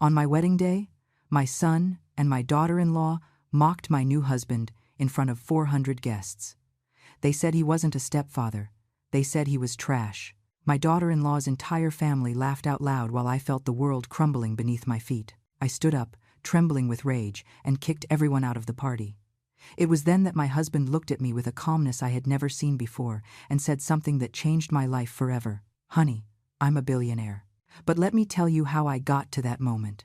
On my wedding day, my son and my daughter-in-law mocked my new husband in front of 400 guests. They said he wasn't a stepfather. They said he was trash. My daughter-in-law's entire family laughed out loud while I felt the world crumbling beneath my feet. I stood up, trembling with rage, and kicked everyone out of the party. It was then that my husband looked at me with a calmness I had never seen before and said something that changed my life forever. "Honey, I'm a billionaire." But let me tell you how I got to that moment.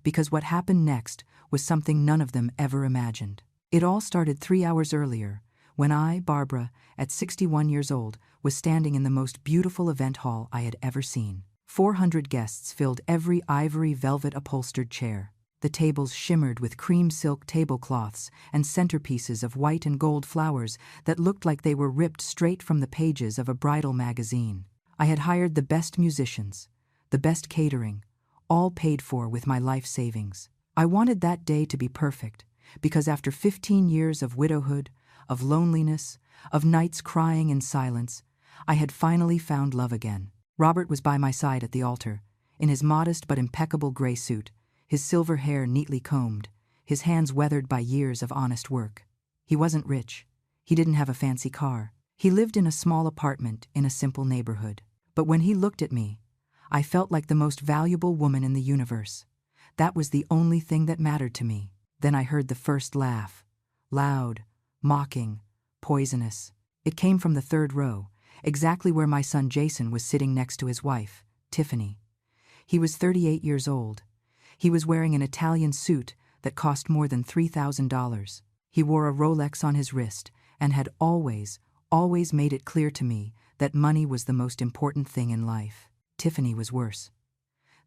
Because what happened next was something none of them ever imagined. It all started 3 hours earlier, when I, Barbara, at 61 years old, was standing in the most beautiful event hall I had ever seen. 400 guests filled every ivory velvet upholstered chair. The tables shimmered with cream silk tablecloths and centerpieces of white and gold flowers that looked like they were ripped straight from the pages of a bridal magazine. I had hired the best musicians, the best catering, all paid for with my life savings. I wanted that day to be perfect, because after 15 years of widowhood, of loneliness, of nights crying in silence, I had finally found love again. Robert was by my side at the altar, in his modest but impeccable gray suit, his silver hair neatly combed, his hands weathered by years of honest work. He wasn't rich. He didn't have a fancy car. He lived in a small apartment in a simple neighborhood. But when he looked at me, I felt like the most valuable woman in the universe. That was the only thing that mattered to me. Then I heard the first laugh. Loud, mocking, poisonous. It came from the third row, exactly where my son Jason was sitting next to his wife, Tiffany. He was 38 years old. He was wearing an Italian suit that cost more than $3,000. He wore a Rolex on his wrist and had always made it clear to me that money was the most important thing in life. Tiffany was worse.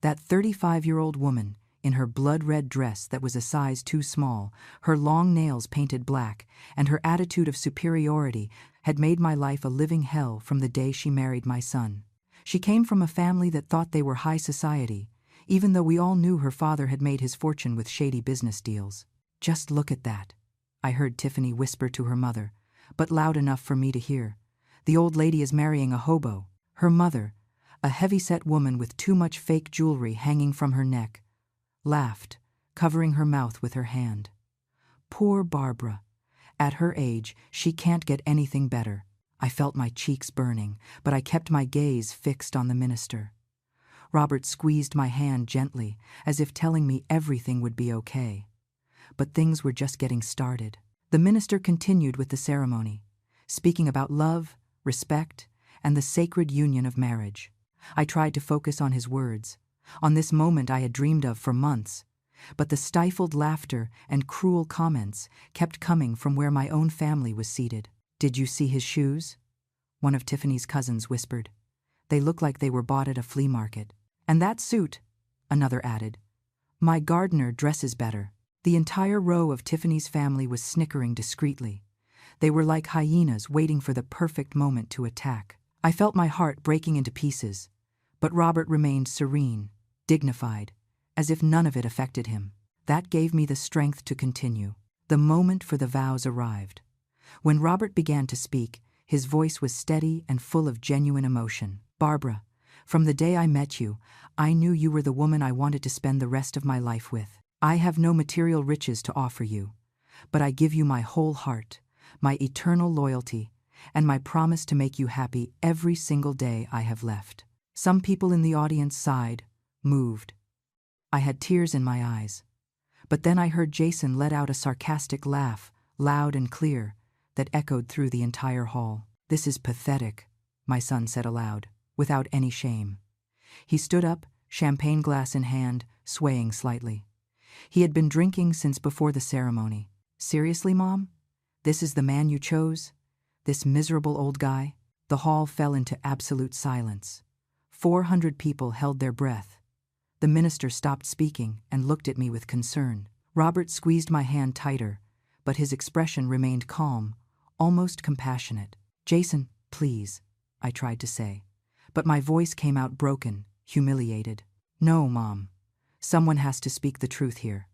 That 35-year-old woman, in her blood-red dress that was a size too small, her long nails painted black, and her attitude of superiority had made my life a living hell from the day she married my son. She came from a family that thought they were high society, even though we all knew her father had made his fortune with shady business deals. "Just look at that," I heard Tiffany whisper to her mother, but loud enough for me to hear. "The old lady is marrying a hobo." Her mother, a heavy-set woman with too much fake jewelry hanging from her neck, laughed, covering her mouth with her hand. "Poor Barbara. At her age, she can't get anything better." I felt my cheeks burning, but I kept my gaze fixed on the minister. Robert squeezed my hand gently, as if telling me everything would be okay. But things were just getting started. The minister continued with the ceremony, speaking about love, respect, and the sacred union of marriage. I tried to focus on his words, on this moment I had dreamed of for months, but the stifled laughter and cruel comments kept coming from where my own family was seated. "Did you see his shoes?" one of Tiffany's cousins whispered. "They look like they were bought at a flea market." "And that suit," another added. "My gardener dresses better." The entire row of Tiffany's family was snickering discreetly. They were like hyenas waiting for the perfect moment to attack. I felt my heart breaking into pieces, but Robert remained serene, dignified, as if none of it affected him. That gave me the strength to continue. The moment for the vows arrived. When Robert began to speak, his voice was steady and full of genuine emotion. "Barbara, from the day I met you, I knew you were the woman I wanted to spend the rest of my life with. I have no material riches to offer you, but I give you my whole heart, my eternal loyalty, and my promise to make you happy every single day I have left." Some people in the audience sighed, moved. I had tears in my eyes. But then I heard Jason let out a sarcastic laugh, loud and clear, that echoed through the entire hall. "This is pathetic," my son said aloud, without any shame. He stood up, champagne glass in hand, swaying slightly. He had been drinking since before the ceremony. "Seriously, Mom? This is the man you chose? This miserable old guy?" The hall fell into absolute silence. 400 people held their breath. The minister stopped speaking and looked at me with concern. Robert squeezed my hand tighter, but his expression remained calm, almost compassionate. "Jason, please," I tried to say, but my voice came out broken, humiliated. "No, Mom. Someone has to speak the truth here."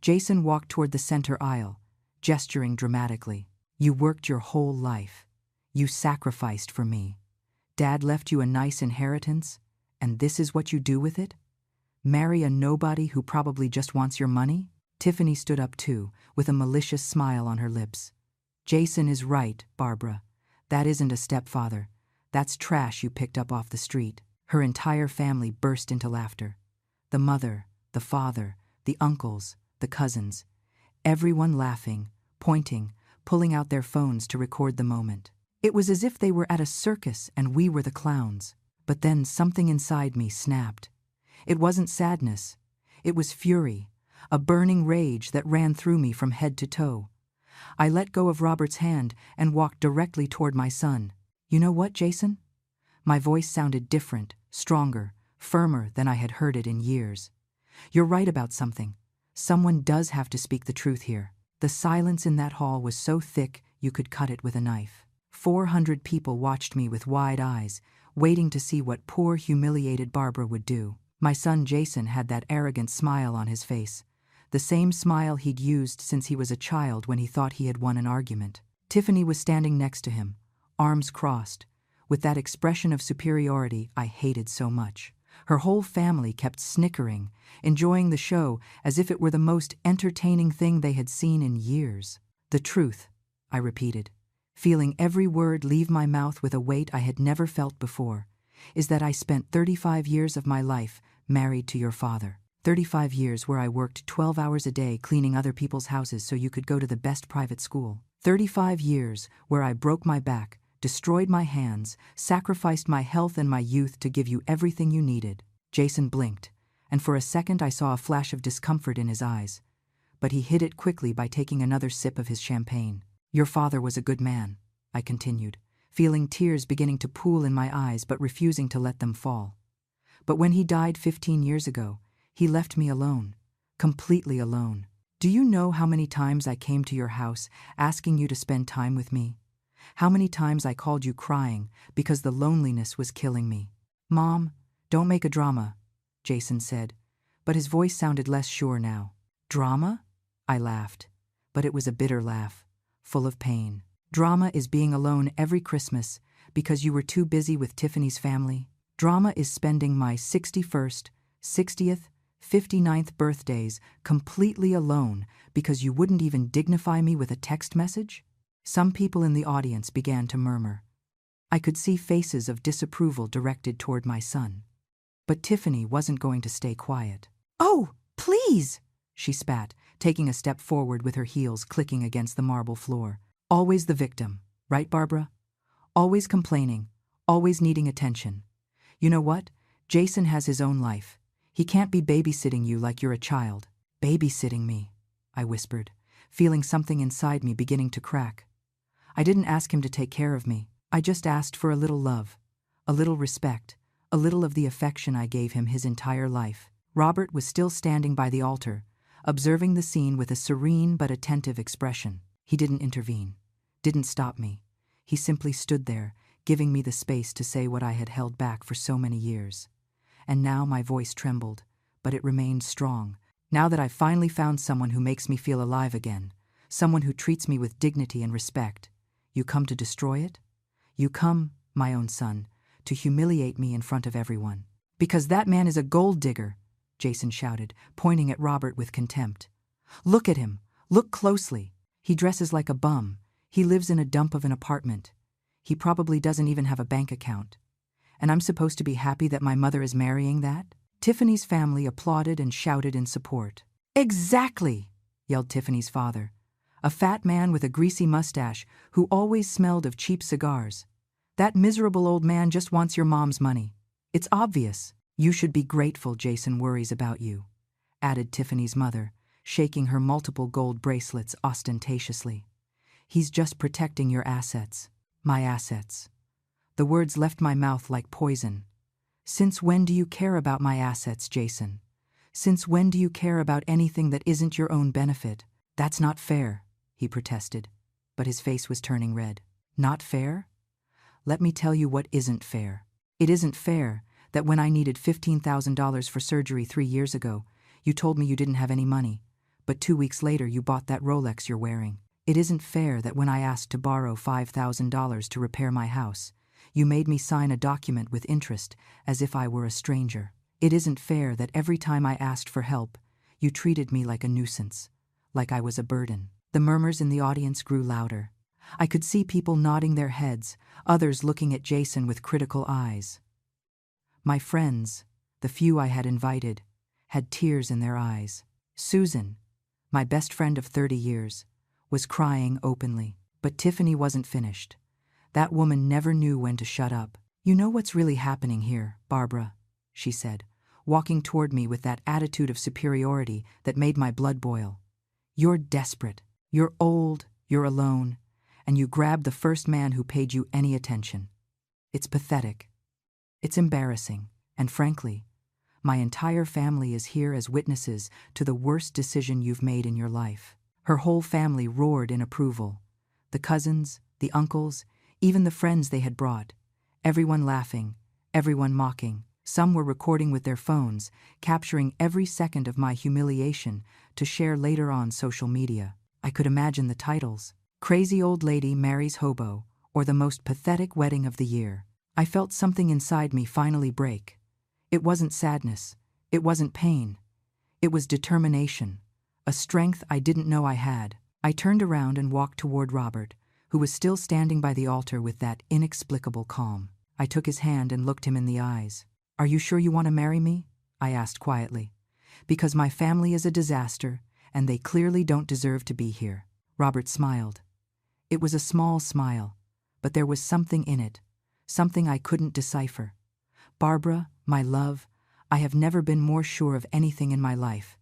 Jason walked toward the center aisle, gesturing dramatically. "You worked your whole life. You sacrificed for me. Dad left you a nice inheritance, and this is what you do with it? Marry a nobody who probably just wants your money? Tiffany stood up too, with a malicious smile on her lips. Jason is right, Barbara. That isn't a stepfather. That's trash you picked up off the street. Her entire family burst into laughter. The mother, the father, the uncles, the cousins. Everyone laughing, pointing, pulling out their phones to record the moment. It was as if they were at a circus and we were the clowns. But then something inside me snapped. It wasn't sadness. It was fury, a burning rage that ran through me from head to toe. I let go of Robert's hand and walked directly toward my son. You know what, Jason? My voice sounded different, stronger, firmer than I had heard it in years. You're right about something. Someone does have to speak the truth here. The silence in that hall was so thick you could cut it with a knife. 400 people watched me with wide eyes, waiting to see what poor, humiliated Barbara would do. My son Jason had that arrogant smile on his face, the same smile he'd used since he was a child when he thought he had won an argument. Tiffany was standing next to him, arms crossed, with that expression of superiority I hated so much. Her whole family kept snickering, enjoying the show as if it were the most entertaining thing they had seen in years. The truth, I repeated, feeling every word leave my mouth with a weight I had never felt before, is that I spent 35 years of my life married to your father. 35 years where I worked 12 hours a day cleaning other people's houses so you could go to the best private school. 35 years where I broke my back, destroyed my hands, sacrificed my health and my youth to give you everything you needed. Jason blinked, and for a second I saw a flash of discomfort in his eyes. But he hid it quickly by taking another sip of his champagne. Your father was a good man, I continued, feeling tears beginning to pool in my eyes but refusing to let them fall. But when he died 15 years ago, he left me alone, completely alone. Do you know how many times I came to your house asking you to spend time with me? How many times I called you crying because the loneliness was killing me? Mom, don't make a drama, Jason said, but his voice sounded less sure now. Drama? I laughed, but it was a bitter laugh, full of pain. Drama is being alone every Christmas because you were too busy with Tiffany's family. Drama is spending my 61st, 60th, 59th birthdays completely alone because you wouldn't even dignify me with a text message? Some people in the audience began to murmur. I could see faces of disapproval directed toward my son. But Tiffany wasn't going to stay quiet. Oh, please, she spat, taking a step forward with her heels clicking against the marble floor. Always the victim, right, Barbara? Always complaining, always needing attention. You know what? Jason has his own life. He can't be babysitting you like you're a child. Babysitting me, I whispered, feeling something inside me beginning to crack. I didn't ask him to take care of me. I just asked for a little love, a little respect, a little of the affection I gave him his entire life. Robert was still standing by the altar, observing the scene with a serene but attentive expression. He didn't intervene, didn't stop me. He simply stood there, giving me the space to say what I had held back for so many years. And now my voice trembled, but it remained strong. Now that I've finally found someone who makes me feel alive again, someone who treats me with dignity and respect, you come to destroy it? You come, my own son, to humiliate me in front of everyone. Because that man is a gold digger, Jason shouted, pointing at Robert with contempt. Look at him. Look closely. He dresses like a bum. He lives in a dump of an apartment. He probably doesn't even have a bank account. And I'm supposed to be happy that my mother is marrying that? Tiffany's family applauded and shouted in support. Exactly, yelled Tiffany's father, a fat man with a greasy mustache who always smelled of cheap cigars. That miserable old man just wants your mom's money. It's obvious. You should be grateful Jason worries about you, added Tiffany's mother, shaking her multiple gold bracelets ostentatiously. He's just protecting your assets. My assets. The words left my mouth like poison. Since when do you care about my assets, Jason? Since when do you care about anything that isn't your own benefit? That's not fair, he protested, but his face was turning red. Not fair? Let me tell you what isn't fair. It isn't fair that when I needed $15,000 for surgery 3 years ago, you told me you didn't have any money, but 2 weeks later you bought that Rolex you're wearing. It isn't fair that when I asked to borrow $5,000 to repair my house, you made me sign a document with interest as if I were a stranger. It isn't fair that every time I asked for help, you treated me like a nuisance, like I was a burden." The murmurs in the audience grew louder. I could see people nodding their heads, others looking at Jason with critical eyes. My friends, the few I had invited, had tears in their eyes. Susan, my best friend of 30 years, was crying openly. But Tiffany wasn't finished. That woman never knew when to shut up. "You know what's really happening here, Barbara," she said, walking toward me with that attitude of superiority that made my blood boil. "You're desperate. You're old, you're alone, and you grabbed the first man who paid you any attention. It's pathetic. It's embarrassing, and frankly, my entire family is here as witnesses to the worst decision you've made in your life." Her whole family roared in approval. The cousins, the uncles, even the friends they had brought. Everyone laughing, everyone mocking. Some were recording with their phones, capturing every second of my humiliation to share later on social media. I could imagine the titles: "Crazy Old Lady Marries Hobo," or "The Most Pathetic Wedding of the Year." I felt something inside me finally break. It wasn't sadness. It wasn't pain. It was determination, a strength I didn't know I had. I turned around and walked toward Robert, who was still standing by the altar with that inexplicable calm. I took his hand and looked him in the eyes. "Are you sure you want to marry me?" I asked quietly. "Because my family is a disaster, and they clearly don't deserve to be here." Robert smiled. It was a small smile, but there was something in it, something I couldn't decipher. "Barbara, my love, I have never been more sure of anything in my life.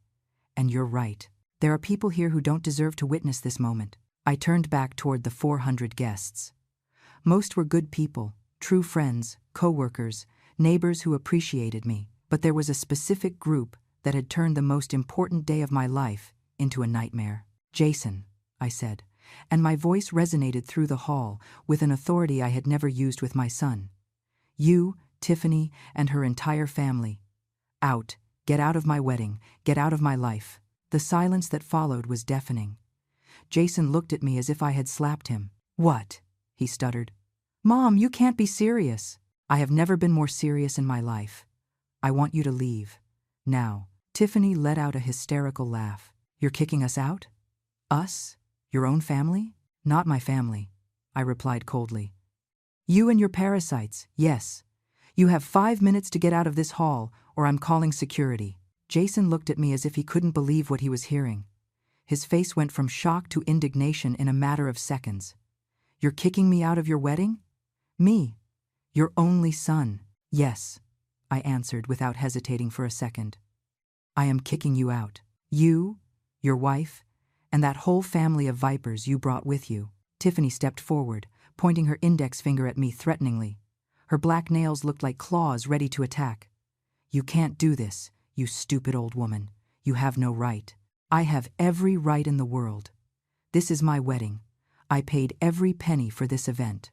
And you're right. There are people here who don't deserve to witness this moment." I turned back toward the 400 guests. Most were good people, true friends, co-workers, neighbors who appreciated me. But there was a specific group that had turned the most important day of my life into a nightmare. "Jason," I said, and my voice resonated through the hall with an authority I had never used with my son. "You, Tiffany, and her entire family. Out, get out of my wedding, get out of my life." The silence that followed was deafening. Jason looked at me as if I had slapped him. "What?" he stuttered. "Mom, you can't be serious." "I have never been more serious in my life. I want you to leave. Now." Tiffany let out a hysterical laugh. "You're kicking us out? Us? Your own family?" "Not my family," I replied coldly. "You and your parasites, yes. You have 5 minutes to get out of this hall, or I'm calling security." Jason looked at me as if he couldn't believe what he was hearing. His face went from shock to indignation in a matter of seconds. "You're kicking me out of your wedding? Me, your only son." "Yes," I answered without hesitating for a second. "I am kicking you out. You, your wife, and that whole family of vipers you brought with you." Tiffany stepped forward, pointing her index finger at me threateningly. Her black nails looked like claws ready to attack. "You can't do this, you stupid old woman. You have no right." "I have every right in the world. This is my wedding. I paid every penny for this event.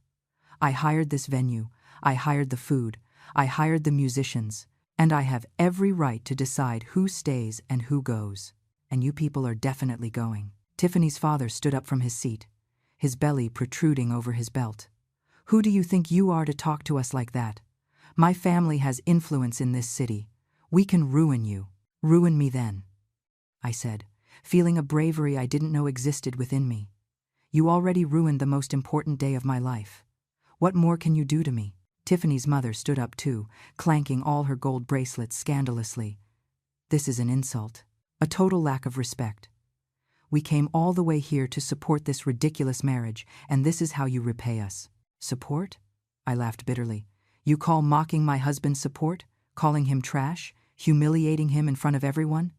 I hired this venue. I hired the food. I hired the musicians. And I have every right to decide who stays and who goes. And you people are definitely going." Tiffany's father stood up from his seat, his belly protruding over his belt. "Who do you think you are to talk to us like that? My family has influence in this city. We can ruin you." "Ruin me then," I said, feeling a bravery I didn't know existed within me. "You already ruined the most important day of my life. What more can you do to me?" Tiffany's mother stood up too, clanking all her gold bracelets scandalously. "This is an insult, a total lack of respect. We came all the way here to support this ridiculous marriage, and this is how you repay us." "Support?" I laughed bitterly. "You call mocking my husband support? Calling him trash? Humiliating him in front of everyone?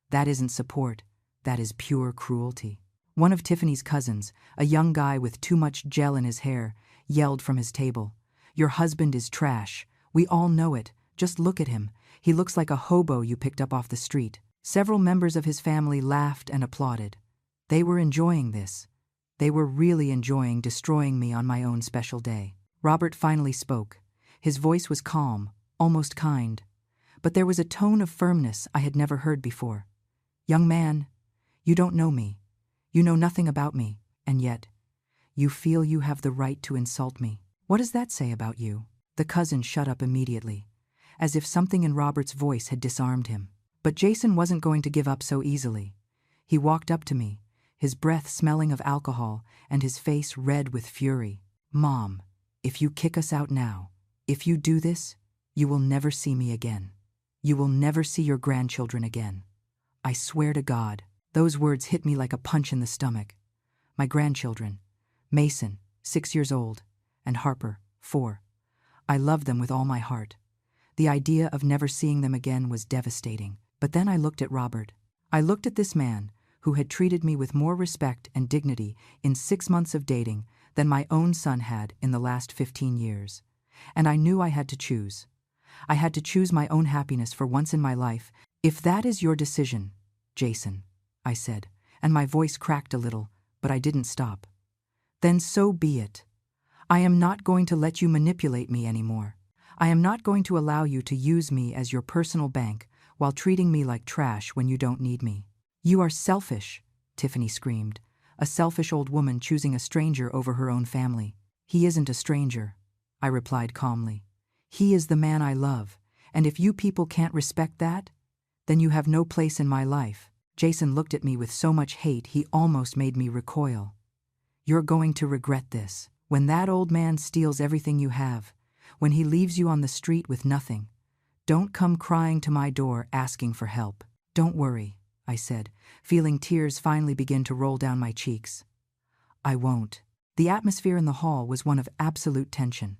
That isn't support. That is pure cruelty." One of Tiffany's cousins, a young guy with too much gel in his hair, yelled from his table, "Your husband is trash. We all know it. Just look at him. He looks like a hobo you picked up off the street." Several members of his family laughed and applauded. They were enjoying this. They were really enjoying destroying me on my own special day. Robert finally spoke. His voice was calm, almost kind. But there was a tone of firmness I had never heard before. "Young man, you don't know me. You know nothing about me, and yet, you feel you have the right to insult me. What does that say about you?" The cousin shut up immediately. as if something in Robert's voice had disarmed him. But Jason wasn't going to give up so easily. He walked up to me, his breath smelling of alcohol and his face red with fury. "Mom, if you kick us out now, if you do this, you will never see me again. You will never see your grandchildren again. I swear to God." Those words hit me like a punch in the stomach. My grandchildren, Mason, 6 years old, and Harper, 4. I loved them with all my heart. The idea of never seeing them again was devastating. But then I looked at Robert. I looked at this man who had treated me with more respect and dignity in 6 months of dating than my own son had in the last 15 years. And I knew I had to choose. I had to choose my own happiness for once in my life. "If that is your decision, Jason," I said, and my voice cracked a little, but I didn't stop. "Then so be it. I am not going to let you manipulate me anymore. I am not going to allow you to use me as your personal bank while treating me like trash when you don't need me." "You are selfish," Tiffany screamed, a selfish old woman choosing a stranger over her own family. "He isn't a stranger," I replied calmly. "He is the man I love, and if you people can't respect that, then you have no place in my life." Jason looked at me with so much hate he almost made me recoil. "You're going to regret this. When that old man steals everything you have, when he leaves you on the street with nothing, don't come crying to my door asking for help." "Don't worry," I said, feeling tears finally begin to roll down my cheeks. "I won't." The atmosphere in the hall was one of absolute tension.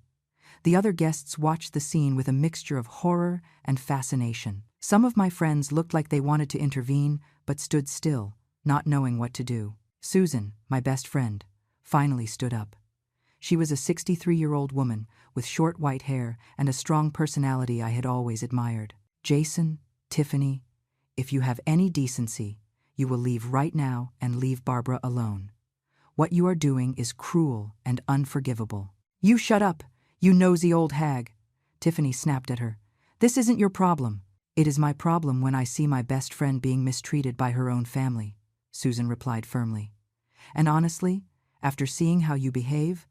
The other guests watched the scene with a mixture of horror and fascination. Some of my friends looked like they wanted to intervene, but stood still, not knowing what to do. Susan, my best friend, finally stood up. She was a 63-year-old woman with short white hair and a strong personality I had always admired. "Jason, Tiffany, if you have any decency, you will leave right now and leave Barbara alone. What you are doing is cruel and unforgivable." "You shut up, you nosy old hag," Tiffany snapped at her. "This isn't your problem." "It is my problem when I see my best friend being mistreated by her own family," Susan replied firmly. "And honestly, after seeing how you behave,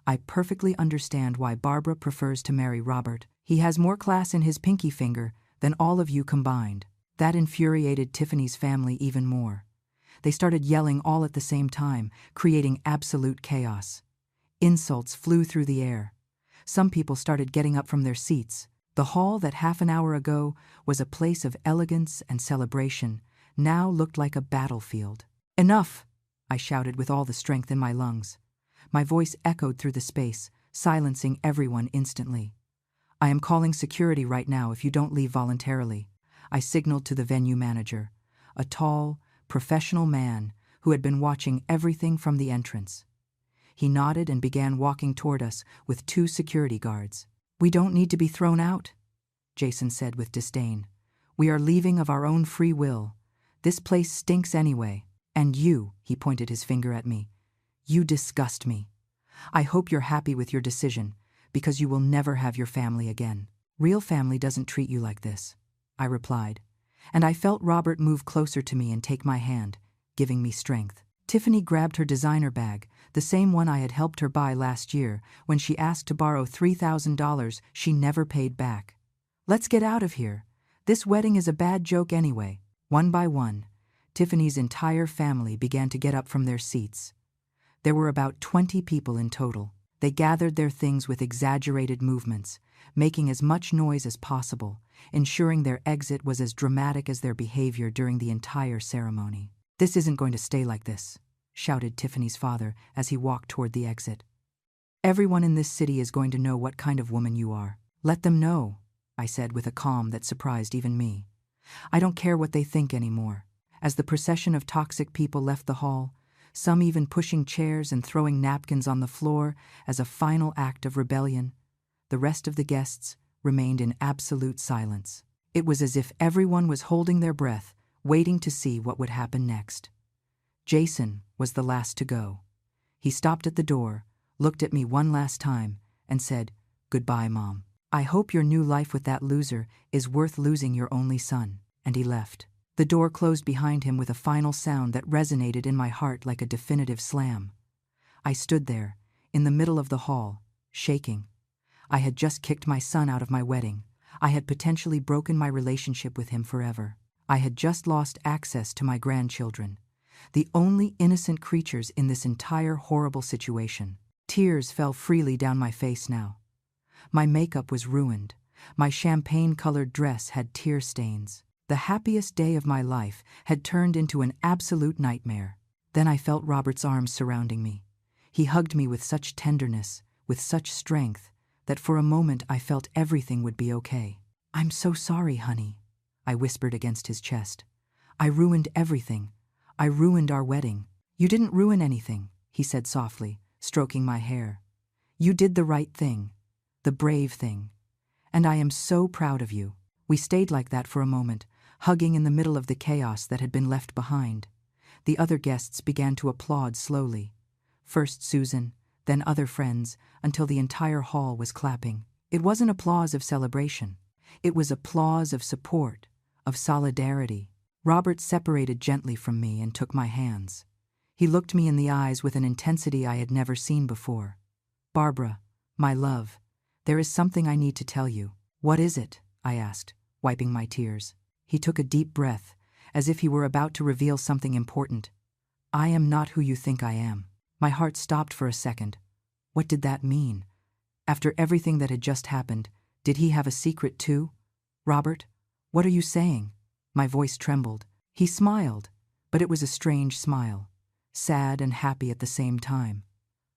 I perfectly understand why Barbara prefers to marry Robert. He has more class in his pinky finger than all of you combined." That infuriated Tiffany's family even more. They started yelling all at the same time, creating absolute chaos. Insults flew through the air. Some people started getting up from their seats. The hall that half an hour ago was a place of elegance and celebration now looked like a battlefield. "Enough!" I shouted with all the strength in my lungs. My voice echoed through the space, silencing everyone instantly. "I am calling security right now if you don't leave voluntarily." I signaled to the venue manager, a tall, professional man who had been watching everything from the entrance. He nodded and began walking toward us with 2 security guards. "We don't need to be thrown out," Jason said with disdain. "We are leaving of our own free will. This place stinks anyway. And you," he pointed his finger at me, "you disgust me. I hope you're happy with your decision, because you will never have your family again." "Real family doesn't treat you like this," I replied, and I felt Robert move closer to me and take my hand, giving me strength. Tiffany grabbed her designer bag, the same one I had helped her buy last year when she asked to borrow $3,000 she never paid back. "Let's get out of here. This wedding is a bad joke anyway." One by one, Tiffany's entire family began to get up from their seats. There were about 20 people in total. They gathered their things with exaggerated movements, making as much noise as possible, ensuring their exit was as dramatic as their behavior during the entire ceremony. "This isn't going to stay like this," shouted Tiffany's father as he walked toward the exit. "Everyone in this city is going to know what kind of woman you are." "Let them know," I said with a calm that surprised even me. "I don't care what they think anymore." As the procession of toxic people left the hall, some even pushing chairs and throwing napkins on the floor as a final act of rebellion, the rest of the guests remained in absolute silence. It was as if everyone was holding their breath, waiting to see what would happen next. Jason was the last to go. He stopped at the door, looked at me one last time, and said, "Goodbye, Mom. I hope your new life with that loser is worth losing your only son." And he left. The door closed behind him with a final sound that resonated in my heart like a definitive slam. I stood there, in the middle of the hall, shaking. I had just kicked my son out of my wedding. I had potentially broken my relationship with him forever. I had just lost access to my grandchildren, the only innocent creatures in this entire horrible situation. Tears fell freely down my face now. My makeup was ruined. My champagne-colored dress had tear stains. The happiest day of my life had turned into an absolute nightmare. Then I felt Robert's arms surrounding me. He hugged me with such tenderness, with such strength, that for a moment I felt everything would be okay. "I'm so sorry, honey," I whispered against his chest. "I ruined everything. I ruined our wedding." "You didn't ruin anything," he said softly, stroking my hair. "You did the right thing, the brave thing. And I am so proud of you." We stayed like that for a moment, hugging in the middle of the chaos that had been left behind. The other guests began to applaud slowly. First Susan, then other friends, until the entire hall was clapping. It wasn't applause of celebration. It was applause of support, of solidarity. Robert separated gently from me and took my hands. He looked me in the eyes with an intensity I had never seen before. "Barbara, my love, there is something I need to tell you." "What is it?" I asked, wiping my tears. He took a deep breath, as if he were about to reveal something important. "I am not who you think I am." My heart stopped for a second. What did that mean? After everything that had just happened, did he have a secret too? "Robert, what are you saying?" My voice trembled. He smiled, but it was a strange smile, sad and happy at the same time.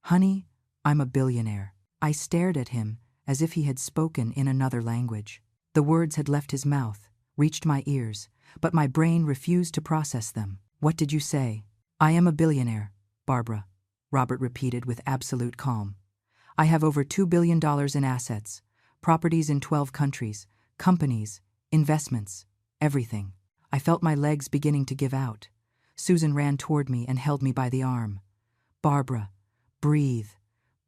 "Honey, I'm a billionaire." I stared at him as if he had spoken in another language. The words had left his mouth, reached my ears, but my brain refused to process them. "What did you say?" "I am a billionaire, Barbara," Robert repeated with absolute calm. "I have over $2 billion in assets, properties in 12 countries, companies, investments, everything." I felt my legs beginning to give out. Susan ran toward me and held me by the arm. "Barbara, breathe,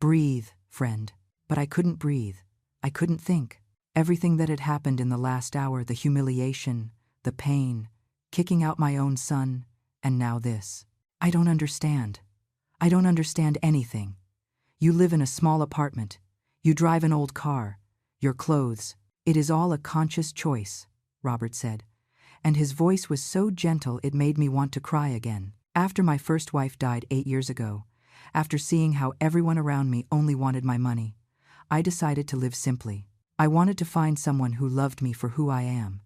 breathe, friend." But I couldn't breathe. I couldn't think. Everything that had happened in the last hour, the humiliation, the pain, kicking out my own son, and now this. "I don't understand. I don't understand anything. You live in a small apartment. You drive an old car. Your clothes. It is all a conscious choice," Robert said. And his voice was so gentle it made me want to cry again. After my first wife died 8 years ago, after seeing how everyone around me only wanted my money, I decided to live simply. I wanted to find someone who loved me for who I am,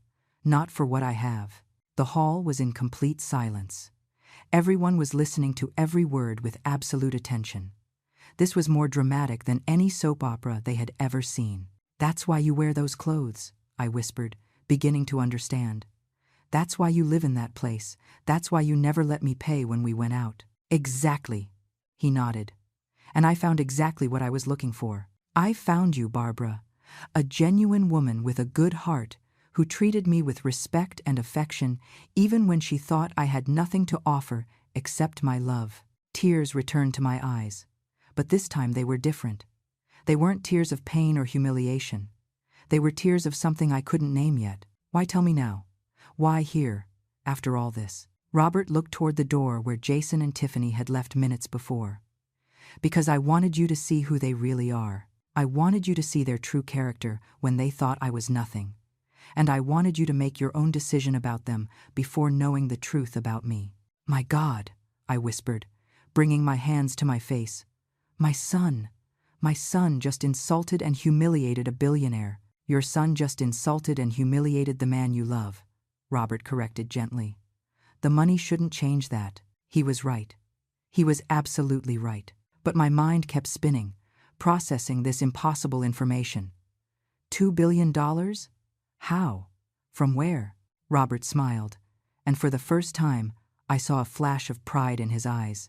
not for what I have. The hall was in complete silence. Everyone was listening to every word with absolute attention. This was more dramatic than any soap opera they had ever seen. "That's why you wear those clothes," I whispered, beginning to understand. "That's why you live in that place. That's why you never let me pay when we went out." "Exactly," he nodded. "And I found exactly what I was looking for. I found you, Barbara, a genuine woman with a good heart who treated me with respect and affection even when she thought I had nothing to offer except my love." Tears returned to my eyes, but this time they were different. They weren't tears of pain or humiliation. They were tears of something I couldn't name yet. "Why tell me now? Why here, after all this?" Robert looked toward the door where Jason and Tiffany had left minutes before. "Because I wanted you to see who they really are. I wanted you to see their true character when they thought I was nothing. And I wanted you to make your own decision about them before knowing the truth about me." "My God," I whispered, bringing my hands to my face. My son just insulted and humiliated a billionaire." "Your son just insulted and humiliated the man you love," Robert corrected gently. "The money shouldn't change that." He was right. He was absolutely right. But my mind kept spinning, processing this impossible information. $2 billion? How? From where? Robert smiled, and for the first time, I saw a flash of pride in his eyes.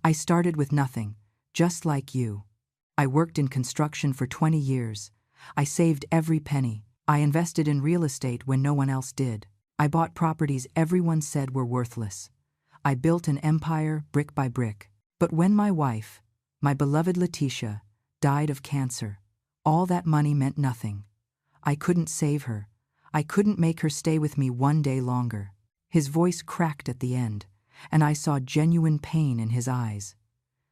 "I started with nothing, just like you. I worked in construction for 20 years. I saved every penny. I invested in real estate when no one else did. I bought properties everyone said were worthless. I built an empire brick by brick. But when my wife, my beloved Letitia, died of cancer, all that money meant nothing. I couldn't save her. I couldn't make her stay with me one day longer." His voice cracked at the end, and I saw genuine pain in his eyes.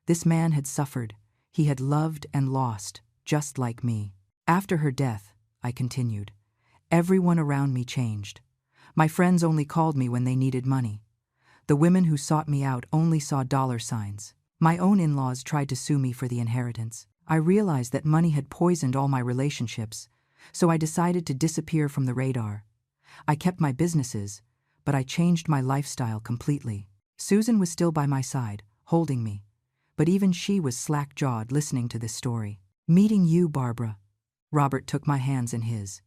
This man had suffered. He had loved and lost, just like me. "After her death," I continued, Everyone around me changed. My friends only called me when they needed money. The women who sought me out only saw dollar signs. My own in-laws tried to sue me for the inheritance. I realized that money had poisoned all my relationships, so I decided to disappear from the radar. I kept my businesses, but I changed my lifestyle completely. Susan was still by my side, holding me, but even she was slack-jawed listening to this story. Meeting you, Barbara. Robert took my hands in his.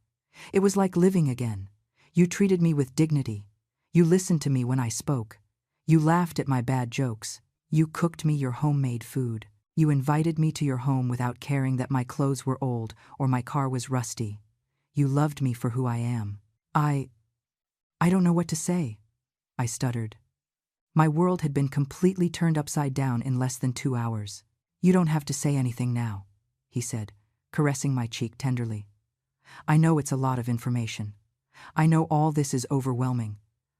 It was like living again. You treated me with dignity. You listened to me when I spoke. You laughed at my bad jokes. You cooked me your homemade food. You invited me to your home without caring that my clothes were old or my car was rusty. You loved me for who I am. I don't know what to say, I stuttered. My world had been completely turned upside down in less than 2 hours. You don't have to say anything now, he said, caressing my cheek tenderly. I know it's a lot of information. I know all this is overwhelming,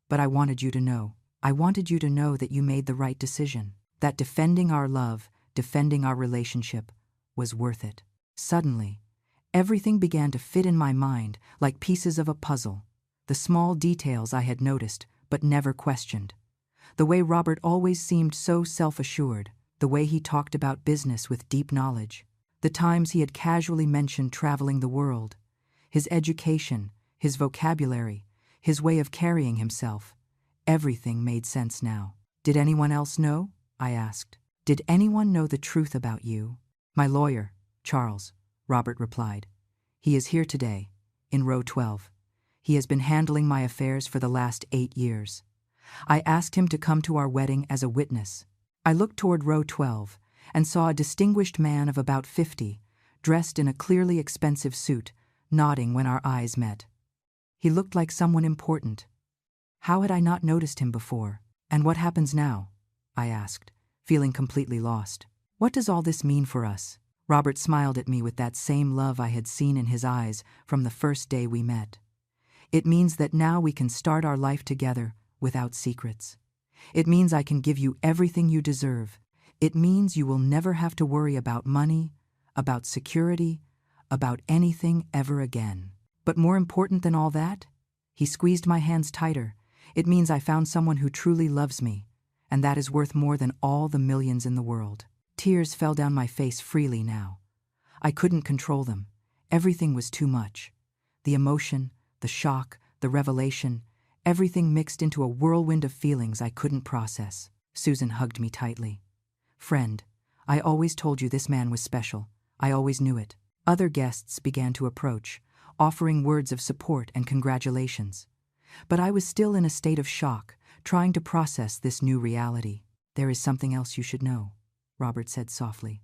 but I wanted you to know. I wanted you to know that you made the right decision, that defending our love, defending our relationship, was worth it. Suddenly, everything began to fit in my mind like pieces of a puzzle. The small details I had noticed but never questioned. The way Robert always seemed so self-assured, the way he talked about business with deep knowledge, the times he had casually mentioned traveling the world, his education, his vocabulary, his way of carrying himself. Everything made sense now. Did anyone else know? I asked. Did anyone know the truth about you? My lawyer, Charles, Robert replied. He is here today, in row 12. He has been handling my affairs for the last 8 years. I asked him to come to our wedding as a witness. I looked toward row 12 and saw a distinguished man of about 50, dressed in a clearly expensive suit, nodding when our eyes met. He looked like someone important. How had I not noticed him before? And what happens now? I asked, feeling completely lost. What does all this mean for us? Robert smiled at me with that same love I had seen in his eyes from the first day we met. It means that now we can start our life together without secrets. It means I can give you everything you deserve. It means you will never have to worry about money, about security, about anything ever again. But more important than all that, he squeezed my hands tighter. It means I found someone who truly loves me, and that is worth more than all the millions in the world. Tears fell down my face freely now. I couldn't control them. Everything was too much. The emotion, the shock, the revelation, everything mixed into a whirlwind of feelings I couldn't process. Susan hugged me tightly. Friend, I always told you this man was special. I always knew it. Other guests began to approach, offering words of support and congratulations. But I was still in a state of shock, trying to process this new reality. There is something else you should know, Robert said softly.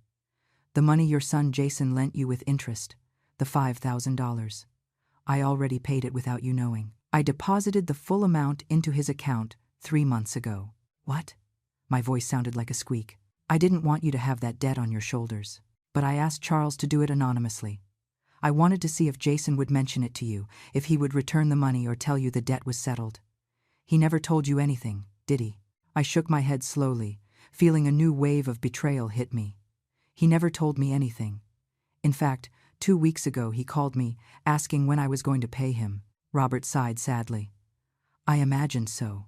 The money your son Jason lent you with interest, the $5,000. I already paid it without you knowing. I deposited the full amount into his account 3 months ago. What? My voice sounded like a squeak. I didn't want you to have that debt on your shoulders, but I asked Charles to do it anonymously. I wanted to see if Jason would mention it to you, if he would return the money or tell you the debt was settled. He never told you anything, did he? I shook my head slowly, feeling a new wave of betrayal hit me. He never told me anything. In fact, 2 weeks ago he called me, asking when I was going to pay him. Robert sighed sadly. I imagined so.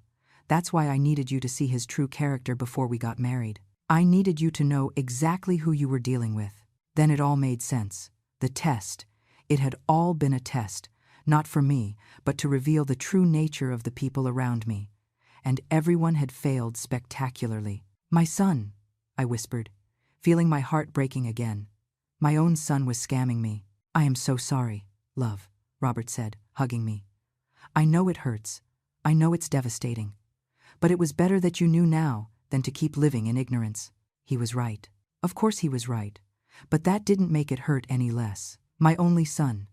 That's why I needed you to see his true character before we got married. I needed you to know exactly who you were dealing with. Then it all made sense. The test. It had all been a test, not for me, but to reveal the true nature of the people around me. And everyone had failed spectacularly. My son, I whispered, feeling my heart breaking again. My own son was scamming me. I am so sorry, love, Robert said, hugging me. I know it hurts. I know it's devastating. But it was better that you knew now than to keep living in ignorance. He was right. Of course he was right. But that didn't make it hurt any less. My only son,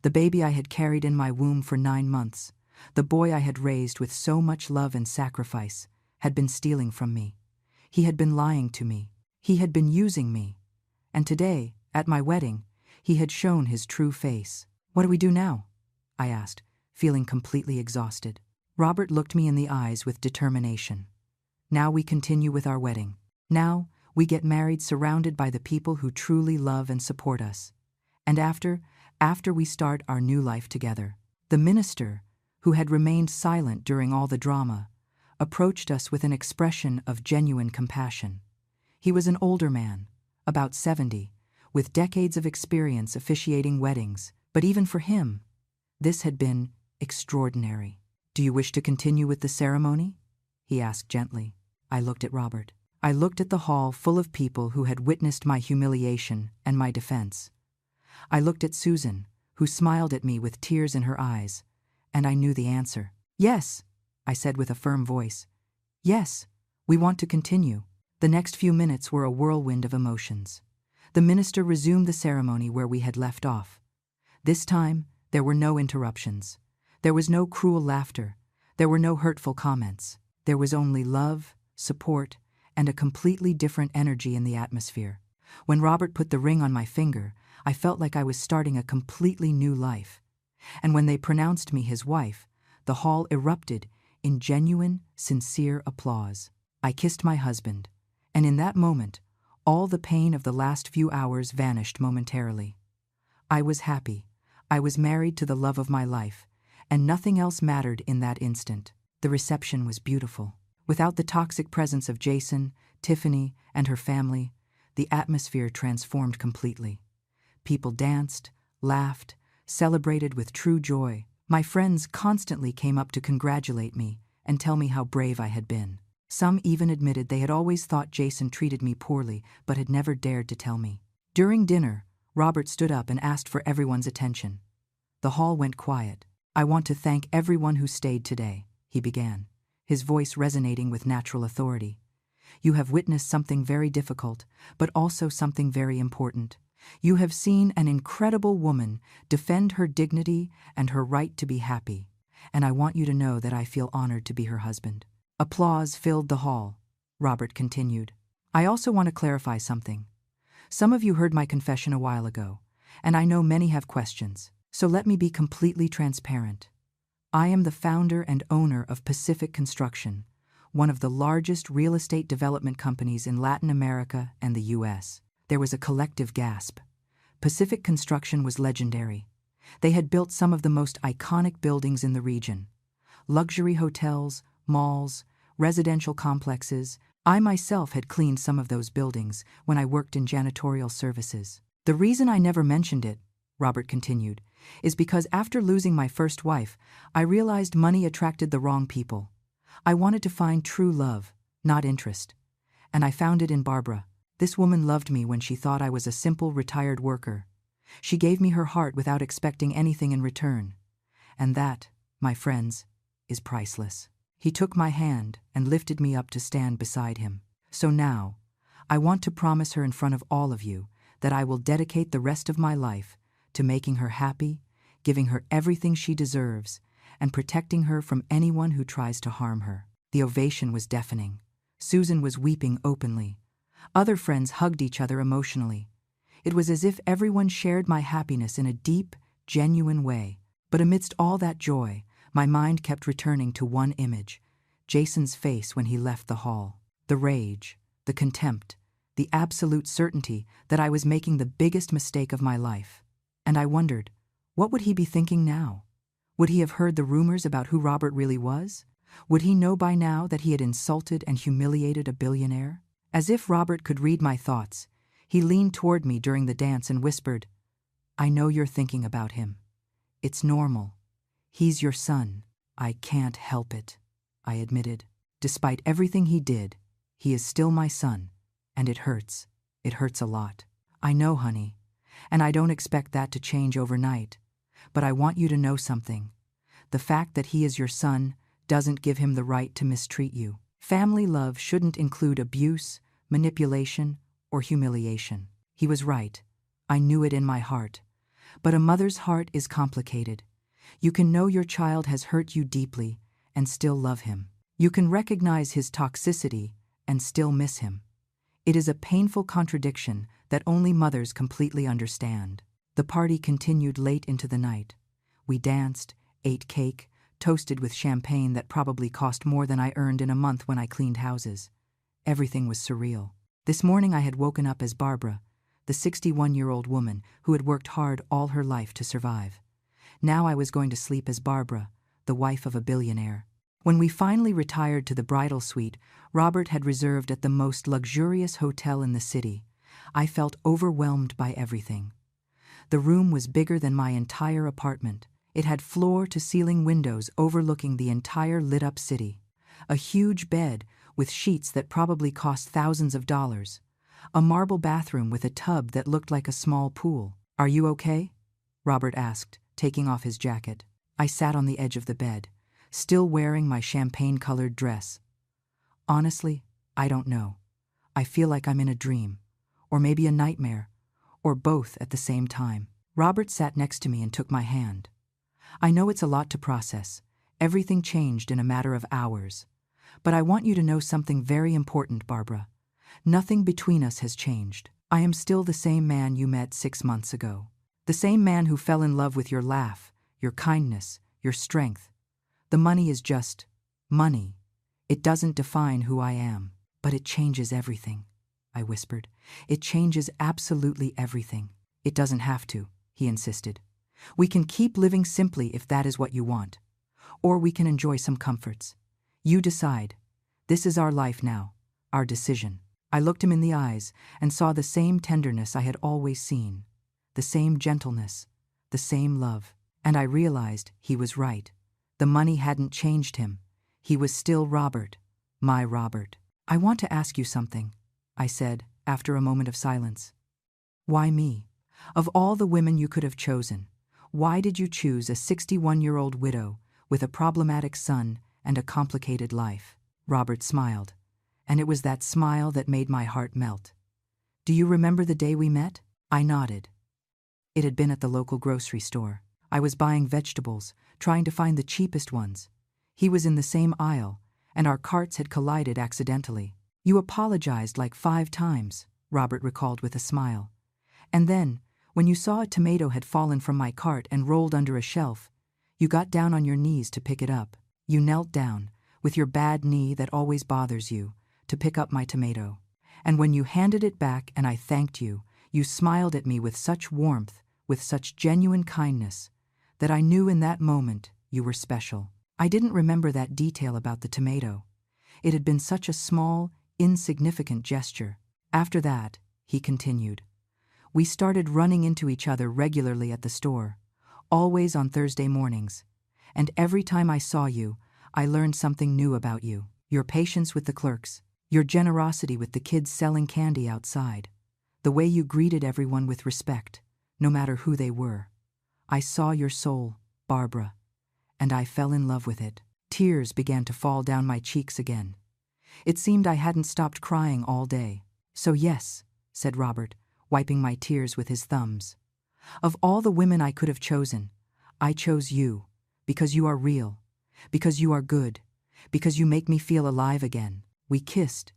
the baby I had carried in my womb for 9 months, the boy I had raised with so much love and sacrifice, had been stealing from me. He had been lying to me. He had been using me. And today, at my wedding, he had shown his true face. What do we do now? I asked, feeling completely exhausted. Robert looked me in the eyes with determination. Now we continue with our wedding. Now we get married surrounded by the people who truly love and support us. And after we start our new life together. The minister, who had remained silent during all the drama, approached us with an expression of genuine compassion. He was an older man, about 70, with decades of experience officiating weddings, but even for him, this had been extraordinary. "Do you wish to continue with the ceremony?" he asked gently. I looked at Robert. I looked at the hall full of people who had witnessed my humiliation and my defense. I looked at Susan, who smiled at me with tears in her eyes, and I knew the answer. "Yes," I said with a firm voice. "Yes, we want to continue." The next few minutes were a whirlwind of emotions. The minister resumed the ceremony where we had left off. This time, there were no interruptions. There was no cruel laughter. There were no hurtful comments. There was only love, support, and a completely different energy in the atmosphere. When Robert put the ring on my finger, I felt like I was starting a completely new life. And when they pronounced me his wife, the hall erupted in genuine, sincere applause. I kissed my husband, and in that moment, all the pain of the last few hours vanished momentarily. I was happy. I was married to the love of my life, and nothing else mattered in that instant. The reception was beautiful. Without the toxic presence of Jason, Tiffany, and her family, the atmosphere transformed completely. People danced, laughed, celebrated with true joy. My friends constantly came up to congratulate me and tell me how brave I had been. Some even admitted they had always thought Jason treated me poorly but had never dared to tell me. During dinner, Robert stood up and asked for everyone's attention. The hall went quiet. "I want to thank everyone who stayed today," he began, his voice resonating with natural authority. "You have witnessed something very difficult, but also something very important. You have seen an incredible woman defend her dignity and her right to be happy, and I want you to know that I feel honored to be her husband." Applause filled the hall. Robert continued. "I also want to clarify something. Some of you heard my confession a while ago, and I know many have questions, so let me be completely transparent. I am the founder and owner of Pacific Construction, one of the largest real estate development companies in Latin America and the U.S. There was a collective gasp. Pacific Construction was legendary. They had built some of the most iconic buildings in the region. Luxury hotels, malls, residential complexes. I myself had cleaned some of those buildings when I worked in janitorial services. The reason I never mentioned it, Robert continued, is because after losing my first wife, I realized money attracted the wrong people. I wanted to find true love, not interest. And I found it in Barbara. This woman loved me when she thought I was a simple retired worker. She gave me her heart without expecting anything in return. And that, my friends, is priceless. He took my hand and lifted me up to stand beside him. So now, I want to promise her in front of all of you that I will dedicate the rest of my life to making her happy, giving her everything she deserves, and protecting her from anyone who tries to harm her. The ovation was deafening. Susan was weeping openly. Other friends hugged each other emotionally. It was as if everyone shared my happiness in a deep, genuine way. But amidst all that joy, my mind kept returning to one image, Jason's face when he left the hall. The rage, the contempt, the absolute certainty that I was making the biggest mistake of my life. And I wondered, what would he be thinking now? Would he have heard the rumors about who Robert really was? Would he know by now that he had insulted and humiliated a billionaire? As if Robert could read my thoughts, he leaned toward me during the dance and whispered, "I know you're thinking about him. It's normal. He's your son." "I can't help it," I admitted. "Despite everything he did, he is still my son, and it hurts. It hurts a lot." "I know, honey, and I don't expect that to change overnight. But I want you to know something. The fact that he is your son doesn't give him the right to mistreat you. Family love shouldn't include abuse, manipulation, or humiliation." He was right. I knew it in my heart. But a mother's heart is complicated. You can know your child has hurt you deeply and still love him. You can recognize his toxicity and still miss him. It is a painful contradiction that only mothers completely understand. The party continued late into the night. We danced, ate cake, toasted with champagne that probably cost more than I earned in a month when I cleaned houses. Everything was surreal. This morning I had woken up as Barbara, the 61-year-old woman who had worked hard all her life to survive. Now I was going to sleep as Barbara, the wife of a billionaire. When we finally retired to the bridal suite Robert had reserved at the most luxurious hotel in the city, I felt overwhelmed by everything. The room was bigger than my entire apartment. It had floor-to-ceiling windows overlooking the entire lit-up city. A huge bed with sheets that probably cost thousands of dollars. A marble bathroom with a tub that looked like a small pool. "Are you okay?" Robert asked, taking off his jacket. I sat on the edge of the bed, still wearing my champagne-colored dress. "Honestly, I don't know. I feel like I'm in a dream, or maybe a nightmare, or both at the same time." Robert sat next to me and took my hand. "I know it's a lot to process. Everything changed in a matter of hours. But I want you to know something very important, Barbara. Nothing between us has changed. I am still the same man you met 6 months ago. The same man who fell in love with your laugh, your kindness, your strength. The money is just money. It doesn't define who I am. But it changes everything," I whispered. "It changes absolutely everything." "It doesn't have to," he insisted. "We can keep living simply if that is what you want. Or we can enjoy some comforts. You decide. This is our life now, our decision." I looked him in the eyes and saw the same tenderness I had always seen, the same gentleness, the same love. And I realized he was right. The money hadn't changed him. He was still Robert, my Robert. "I want to ask you something," I said after a moment of silence. "Why me? Of all the women you could have chosen, why did you choose a 61-year-old widow with a problematic son and a complicated life?" Robert smiled, and it was that smile that made my heart melt. "Do you remember the day we met?" I nodded. It had been at the local grocery store. I was buying vegetables, trying to find the cheapest ones. He was in the same aisle, and our carts had collided accidentally. "You apologized like 5 times, Robert recalled with a smile. "And then, when you saw a tomato had fallen from my cart and rolled under a shelf, you got down on your knees to pick it up. You knelt down, with your bad knee that always bothers you, to pick up my tomato. And when you handed it back and I thanked you, you smiled at me with such warmth, with such genuine kindness, that I knew in that moment you were special." I didn't remember that detail about the tomato. It had been such a small, insignificant gesture. "After that," he continued, "we started running into each other regularly at the store, always on Thursday mornings. And every time I saw you, I learned something new about you. Your patience with the clerks, your generosity with the kids selling candy outside, the way you greeted everyone with respect, no matter who they were. I saw your soul, Barbara, and I fell in love with it." Tears began to fall down my cheeks again. It seemed I hadn't stopped crying all day. "So yes," said Robert, wiping my tears with his thumbs. "Of all the women I could have chosen, I chose you, because you are real, because you are good, because you make me feel alive again." We kissed,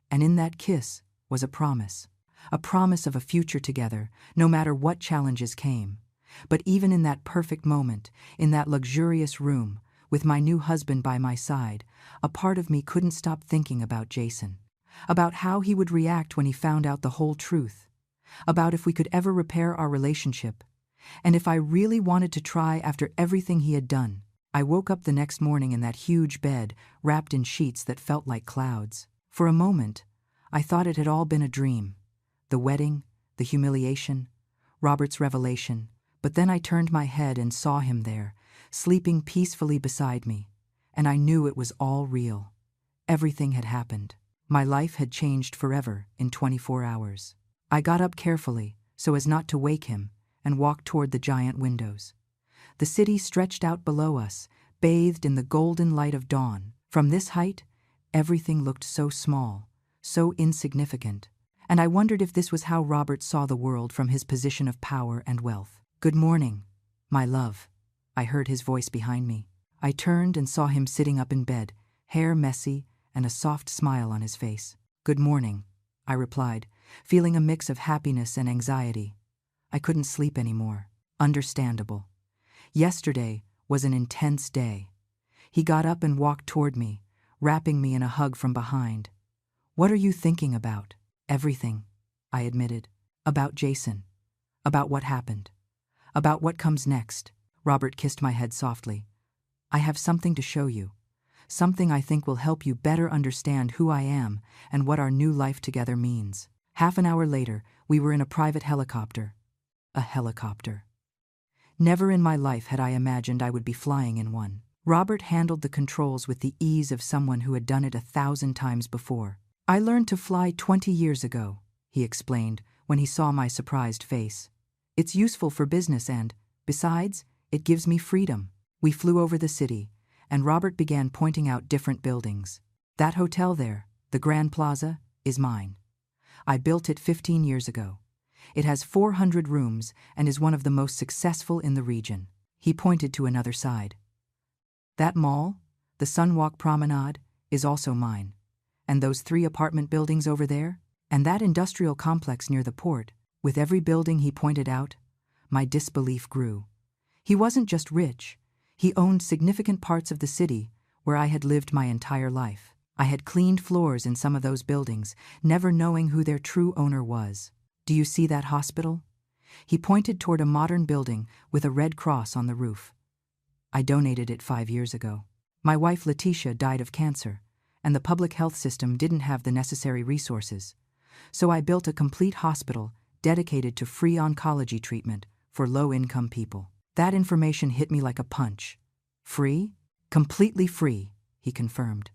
and in that kiss was a promise of a future together, no matter what challenges came. But even in that perfect moment, in that luxurious room, with my new husband by my side, a part of me couldn't stop thinking about Jason, about how he would react when he found out the whole truth, about if we could ever repair our relationship, and if I really wanted to try after everything he had done. I woke up the next morning in that huge bed, wrapped in sheets that felt like clouds. For a moment, I thought it had all been a dream. The wedding, the humiliation, Robert's revelation. But then I turned my head and saw him there, sleeping peacefully beside me, and I knew it was all real. Everything had happened. My life had changed forever in 24 hours. I got up carefully, so as not to wake him, and walked toward the giant windows. The city stretched out below us, bathed in the golden light of dawn. From this height, everything looked so small, so insignificant, and I wondered if this was how Robert saw the world from his position of power and wealth. "Good morning, my love," I heard his voice behind me. I turned and saw him sitting up in bed, hair messy and a soft smile on his face. "Good morning," I replied, feeling a mix of happiness and anxiety. I couldn't sleep anymore. Understandable. Yesterday was an intense day. He got up and walked toward me, wrapping me in a hug from behind. "What are you thinking about?" "Everything," I admitted. "About Jason. About what happened. About what comes next. Robert kissed my head softly. I have something to show you. Something I think will help you better understand who I am and what our new life together means. Half an hour later, we were in a private helicopter. A helicopter. Never in my life had I imagined I would be flying in one. Robert handled the controls with the ease of someone who had done it 1,000 times before. I learned to fly 20 years ago, he explained when he saw my surprised face. It's useful for business and, besides, it gives me freedom. We flew over the city, and Robert began pointing out different buildings. That hotel there, the Grand Plaza, is mine. I built it 15 years ago. It has 400 rooms and is one of the most successful in the region. He pointed to another side. That mall, the Sunwalk Promenade, is also mine. And those 3 apartment buildings over there, and that industrial complex near the port, with every building he pointed out, my disbelief grew. He wasn't just rich. He owned significant parts of the city where I had lived my entire life. I had cleaned floors in some of those buildings, never knowing who their true owner was. Do you see that hospital? He pointed toward a modern building with a red cross on the roof. I donated it 5 years ago. My wife Letitia died of cancer, and the public health system didn't have the necessary resources. So I built a complete hospital dedicated to free oncology treatment for low-income people. That information hit me like a punch. Free? Completely free, he confirmed.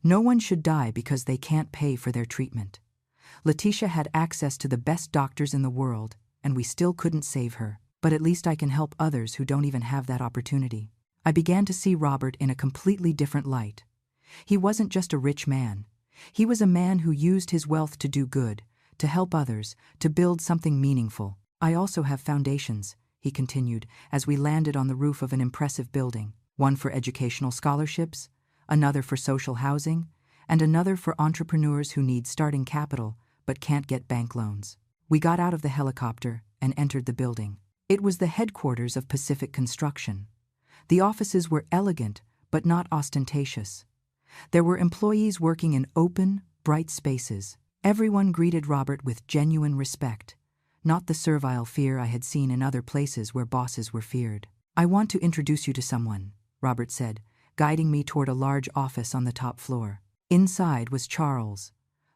No one should die because they can't pay for their treatment. Letitia had access to the best doctors in the world, and we still couldn't save her. But at least I can help others who don't even have that opportunity. I began to see Robert in a completely different light. He wasn't just a rich man. He was a man who used his wealth to do good, to help others, to build something meaningful. I also have foundations, he continued as we landed on the roof of an impressive building. One for educational scholarships, another for social housing, and another for entrepreneurs who need starting capital but can't get bank loans. We got out of the helicopter and entered the building. It was the headquarters of Pacific Construction. The offices were elegant but not ostentatious. There were employees working in open, bright spaces. Everyone greeted Robert with genuine respect, not the servile fear I had seen in other places where bosses were feared. I want to introduce you to someone, Robert said, guiding me toward a large office on the top floor. Inside was Charles,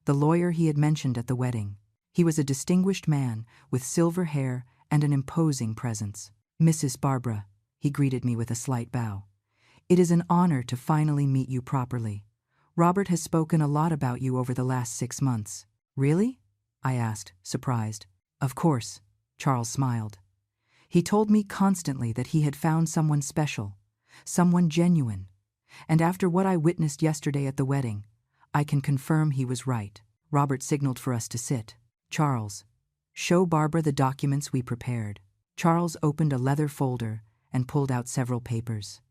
the lawyer he had mentioned at the wedding. He was a distinguished man with silver hair and an imposing presence. Mrs. Barbara, he greeted me with a slight bow. It is an honor to finally meet you properly. Robert has spoken a lot about you over the last 6 months. Really? I asked, surprised. Of course, Charles smiled. He told me constantly that he had found someone special, someone genuine. And after what I witnessed yesterday at the wedding, I can confirm he was right. Robert signaled for us to sit. Charles, show Barbara the documents we prepared. Charles opened a leather folder and pulled out several papers.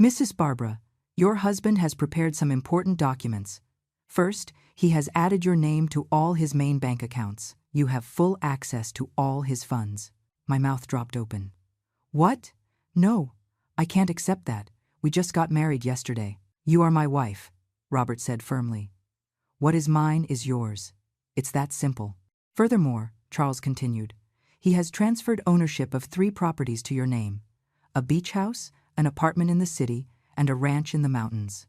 Mrs. Barbara, your husband has prepared some important documents. First, he has added your name to all his main bank accounts. You have full access to all his funds. My mouth dropped open. What? No, I can't accept that. We just got married yesterday. You are my wife, Robert said firmly. What is mine is yours. It's that simple. Furthermore, Charles continued, he has transferred ownership of 3 properties to your name: a beach house, an apartment in the city, and a ranch in the mountains.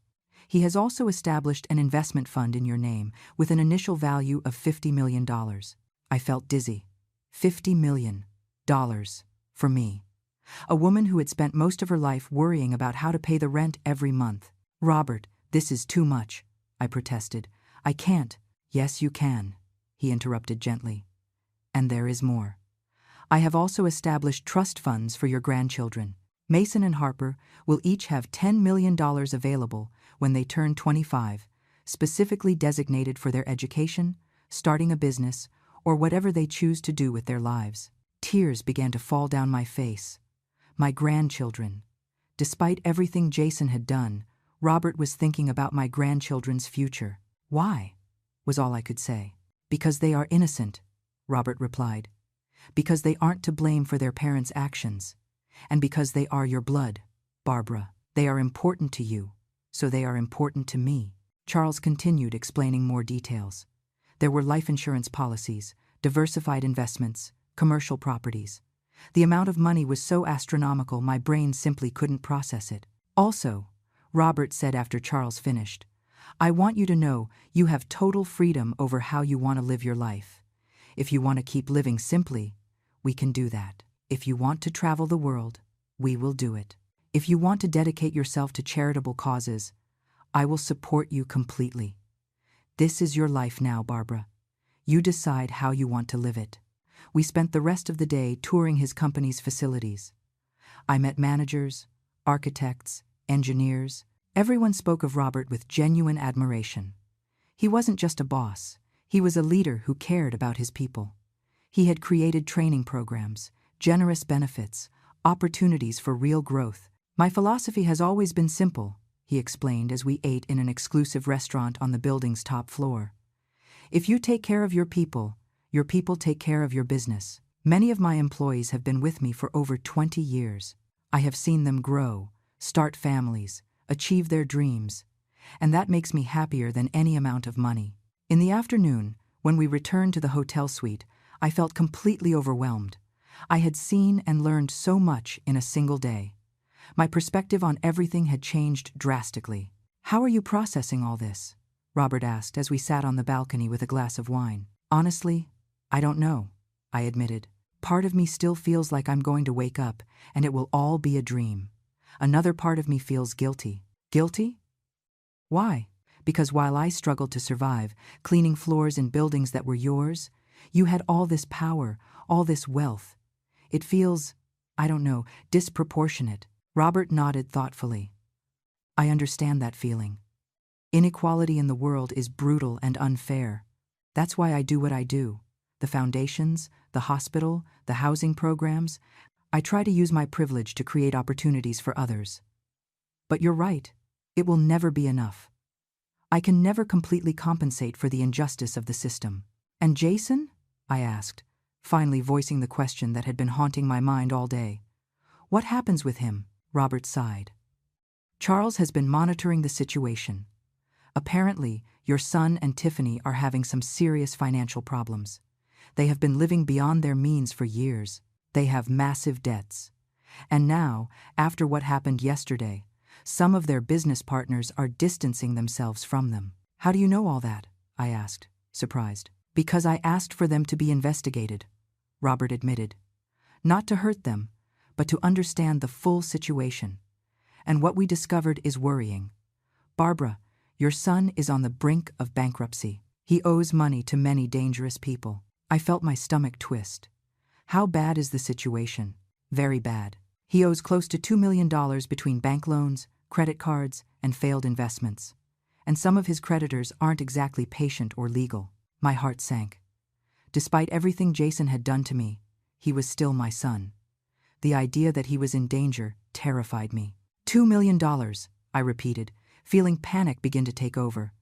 He has also established an investment fund in your name with an initial value of $50 million. I felt dizzy. $50 million. For me. A woman who had spent most of her life worrying about how to pay the rent every month. Robert, this is too much, I protested. I can't. Yes, you can, he interrupted gently. And there is more. I have also established trust funds for your grandchildren. Mason and Harper will each have $10 million available when they turn 25, specifically designated for their education, starting a business, or whatever they choose to do with their lives. Tears began to fall down my face. My grandchildren. Despite everything Jason had done, Robert was thinking about my grandchildren's future. Why? Was all I could say. Because they are innocent, Robert replied. Because they aren't to blame for their parents' actions. And because they are your blood, Barbara. They are important to you, so they are important to me. Charles continued explaining more details. There were life insurance policies, diversified investments, commercial properties. The amount of money was so astronomical my brain simply couldn't process it. Also, Robert said after Charles finished, I want you to know you have total freedom over how you want to live your life. If you want to keep living simply, we can do that. If you want to travel the world, we will do it. If you want to dedicate yourself to charitable causes, I will support you completely. This is your life now, Barbara. You decide how you want to live it. We spent the rest of the day touring his company's facilities. I met managers, architects, engineers. Everyone spoke of Robert with genuine admiration. He wasn't just a boss. He was a leader who cared about his people. He had created training programs, generous benefits, opportunities for real growth. My philosophy has always been simple, he explained as we ate in an exclusive restaurant on the building's top floor. If you take care of your people take care of your business. Many of my employees have been with me for over 20 years. I have seen them grow, start families, achieve their dreams, and that makes me happier than any amount of money. In the afternoon, when we returned to the hotel suite, I felt completely overwhelmed. I had seen and learned so much in a single day. My perspective on everything had changed drastically. How are you processing all this? Robert asked as we sat on the balcony with a glass of wine. Honestly, I don't know, I admitted. Part of me still feels like I'm going to wake up and it will all be a dream. Another part of me feels guilty. Guilty? Why? Because while I struggled to survive, cleaning floors in buildings that were yours, you had all this power, all this wealth. It feels, I don't know, disproportionate. Robert nodded thoughtfully. I understand that feeling. Inequality in the world is brutal and unfair. That's why I do what I do. The foundations, the hospital, the housing programs. I try to use my privilege to create opportunities for others. But you're right, it will never be enough. I can never completely compensate for the injustice of the system. And Jason? I asked, finally voicing the question that had been haunting my mind all day. What happens with him? Robert sighed. Charles has been monitoring the situation. Apparently, your son and Tiffany are having some serious financial problems. They have been living beyond their means for years. They have massive debts. And now, after what happened yesterday, some of their business partners are distancing themselves from them. How do you know all that? I asked, surprised. Because I asked for them to be investigated, Robert admitted. Not to hurt them, but to understand the full situation. And what we discovered is worrying. Barbara, your son is on the brink of bankruptcy. He owes money to many dangerous people. I felt my stomach twist. How bad is the situation? Very bad. He owes close to $2 million between bank loans, credit cards, and failed investments. And some of his creditors aren't exactly patient or legal. My heart sank. Despite everything Jason had done to me, he was still my son. The idea that he was in danger terrified me. $2 million, I repeated, feeling panic begin to take over.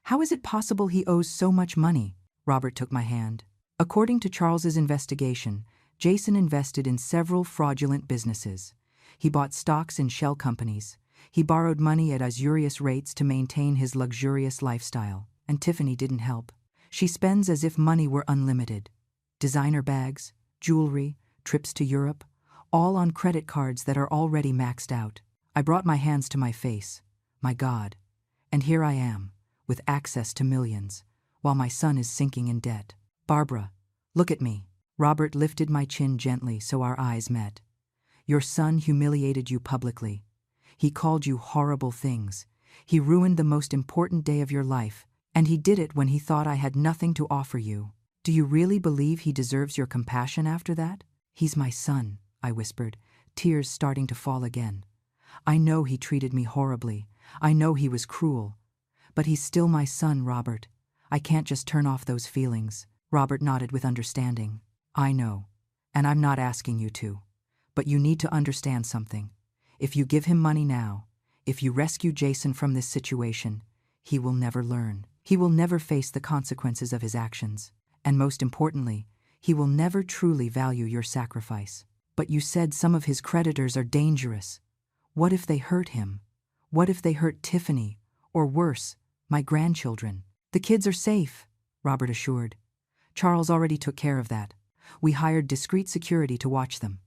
How is it possible he owes so much money? Robert took my hand. According to Charles's investigation, Jason invested in several fraudulent businesses. He bought stocks in shell companies. He borrowed money at usurious rates to maintain his luxurious lifestyle. And Tiffany didn't help. She spends as if money were unlimited. Designer bags, jewelry, trips to Europe, all on credit cards that are already maxed out. I brought my hands to my face. My God. And here I am, with access to millions, while my son is sinking in debt. Barbara, look at me. Robert lifted my chin gently so our eyes met. Your son humiliated you publicly. He called you horrible things. He ruined the most important day of your life, and he did it when he thought I had nothing to offer you. Do you really believe he deserves your compassion after that? He's my son, I whispered, tears starting to fall again. I know he treated me horribly. I know he was cruel. But he's still my son, Robert. I can't just turn off those feelings. Robert nodded with understanding. I know, and I'm not asking you to. But you need to understand something. If you give him money now, if you rescue Jason from this situation, he will never learn. He will never face the consequences of his actions. And most importantly, he will never truly value your sacrifice. But you said some of his creditors are dangerous. What if they hurt him? What if they hurt Tiffany? Or worse, my grandchildren? The kids are safe, Robert assured. Charles already took care of that. We hired discreet security to watch them.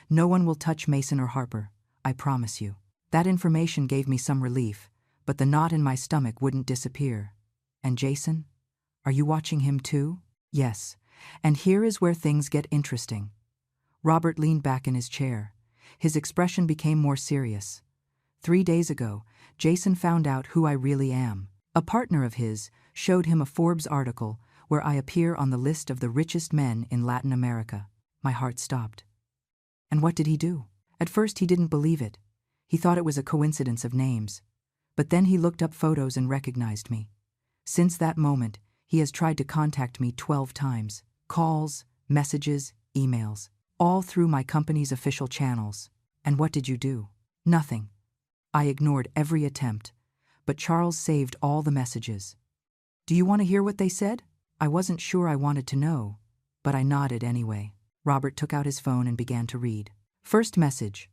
No one will touch Mason or Harper, I promise you. That information gave me some relief, but the knot in my stomach wouldn't disappear. And Jason? Are you watching him too? Yes. And here is where things get interesting. Robert leaned back in his chair. His expression became more serious. 3 days ago, Jason found out who I really am. A partner of his showed him a Forbes article where I appear on the list of the richest men in Latin America. My heart stopped. And what did he do? At first he didn't believe it. He thought it was a coincidence of names. But then he looked up photos and recognized me. Since that moment, he has tried to contact me 12 times. Calls, messages, emails. All through my company's official channels. And what did you do? Nothing. I ignored every attempt. But Charles saved all the messages. Do you want to hear what they said? I wasn't sure I wanted to know, but I nodded anyway. Robert took out his phone and began to read. First message.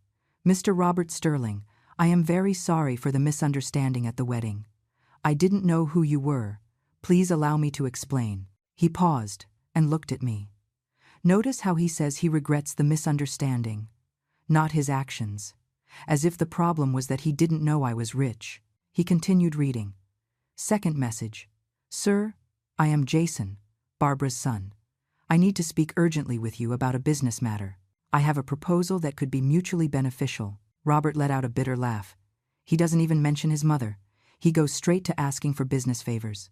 Mr. Robert Sterling, I am very sorry for the misunderstanding at the wedding. I didn't know who you were. Please allow me to explain. He paused and looked at me. Notice how he says he regrets the misunderstanding, not his actions, as if the problem was that he didn't know I was rich. He continued reading. Second message. Sir, I am Jason, Barbara's son. I need to speak urgently with you about a business matter. I have a proposal that could be mutually beneficial. Robert let out a bitter laugh. He doesn't even mention his mother. He goes straight to asking for business favors.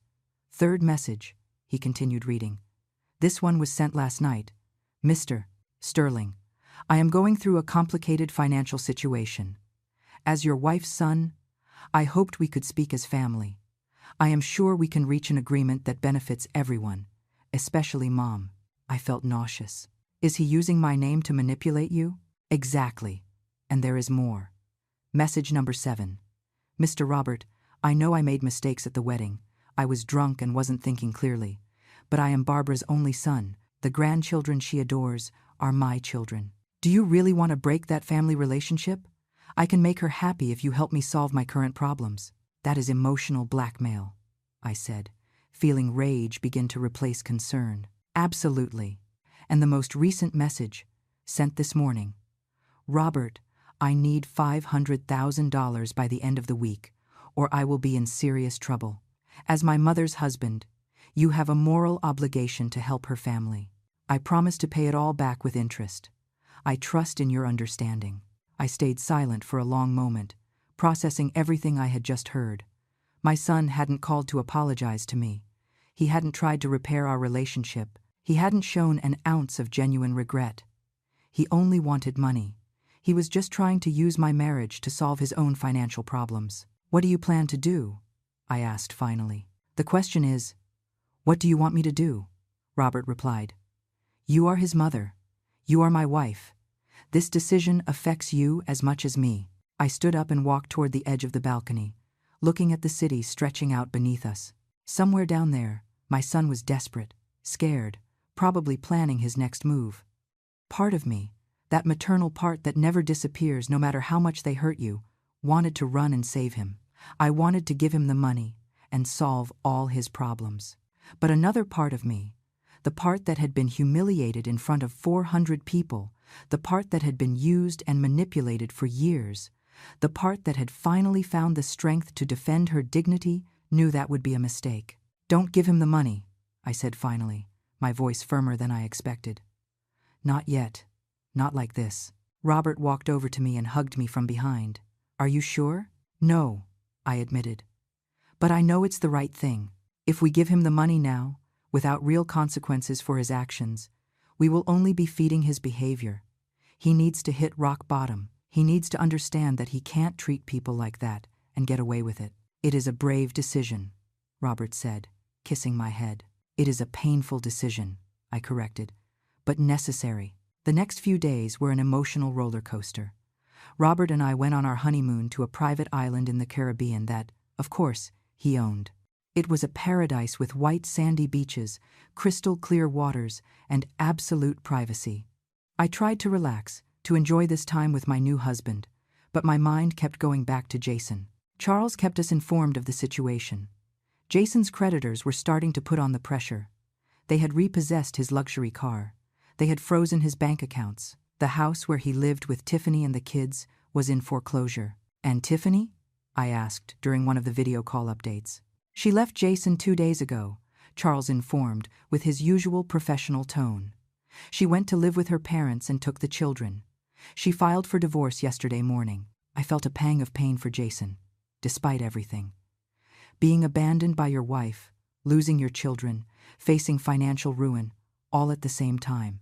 Third message, he continued reading. This one was sent last night. Mr. Sterling, I am going through a complicated financial situation. As your wife's son, I hoped we could speak as family. I am sure we can reach an agreement that benefits everyone, especially Mom. I felt nauseous. Is he using my name to manipulate you? Exactly. And there is more. Message number 7. Mr. Robert, I know I made mistakes at the wedding. I was drunk and wasn't thinking clearly. But I am Barbara's only son. The grandchildren she adores are my children. Do you really want to break that family relationship? I can make her happy if you help me solve my current problems. That is emotional blackmail, I said, feeling rage begin to replace concern. Absolutely. And the most recent message, sent this morning. Robert, I need $500,000 by the end of the week, or I will be in serious trouble. As my mother's husband, you have a moral obligation to help her family. I promise to pay it all back with interest. I trust in your understanding. I stayed silent for a long moment, processing everything I had just heard. My son hadn't called to apologize to me. He hadn't tried to repair our relationship. He hadn't shown an ounce of genuine regret. He only wanted money. He was just trying to use my marriage to solve his own financial problems. What do you plan to do? I asked finally. The question is, what do you want me to do? Robert replied. You are his mother. You are my wife. This decision affects you as much as me. I stood up and walked toward the edge of the balcony, looking at the city stretching out beneath us. Somewhere down there, my son was desperate, scared, probably planning his next move. Part of me, that maternal part that never disappears no matter how much they hurt you, wanted to run and save him. I wanted to give him the money and solve all his problems. But another part of me, the part that had been humiliated in front of 400 people, the part that had been used and manipulated for years, the part that had finally found the strength to defend her dignity, knew that would be a mistake. Don't give him the money, I said finally, my voice firmer than I expected. Not yet. Not like this. Robert walked over to me and hugged me from behind. Are you sure? No, I admitted. But I know it's the right thing. If we give him the money now, without real consequences for his actions, we will only be feeding his behavior. He needs to hit rock bottom. He needs to understand that he can't treat people like that and get away with it. It is a brave decision, Robert said, kissing my head. It is a painful decision, I corrected, but necessary. The next few days were an emotional roller coaster. Robert and I went on our honeymoon to a private island in the Caribbean that, of course, he owned. It was a paradise with white sandy beaches, crystal clear waters, and absolute privacy. I tried to relax, to enjoy this time with my new husband, but my mind kept going back to Jason. Charles kept us informed of the situation. Jason's creditors were starting to put on the pressure. They had repossessed his luxury car. They had frozen his bank accounts. The house where he lived with Tiffany and the kids was in foreclosure. And Tiffany? I asked during one of the video call updates. She left Jason 2 days ago, Charles informed with his usual professional tone. She went to live with her parents and took the children. She filed for divorce yesterday morning. I felt a pang of pain for Jason, despite everything. Being abandoned by your wife, losing your children, facing financial ruin, all at the same time.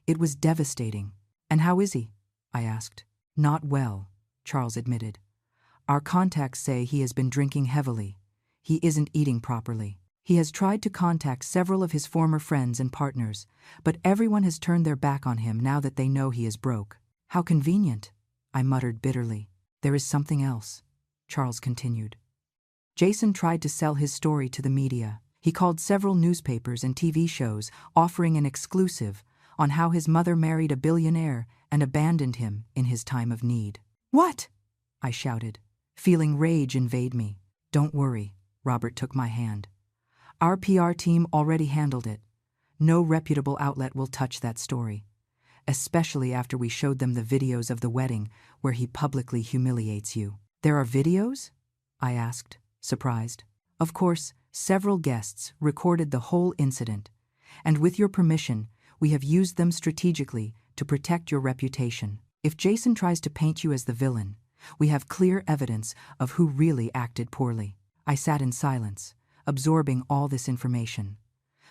It was devastating. And how is he? I asked. Not well, Charles admitted. Our contacts say he has been drinking heavily. He isn't eating properly. He has tried to contact several of his former friends and partners, but everyone has turned their back on him now that they know he is broke. How convenient, I muttered bitterly. There is something else, Charles continued. Jason tried to sell his story to the media. He called several newspapers and TV shows, offering an exclusive on how his mother married a billionaire and abandoned him in his time of need. What? I shouted, feeling rage invade me. Don't worry, Robert took my hand. Our PR team already handled it. No reputable outlet will touch that story, especially after we showed them the videos of the wedding where he publicly humiliates you. There are videos? I asked, surprised. Of course, several guests recorded the whole incident, and with your permission, we have used them strategically to protect your reputation. If Jason tries to paint you as the villain, we have clear evidence of who really acted poorly. I sat in silence, absorbing all this information.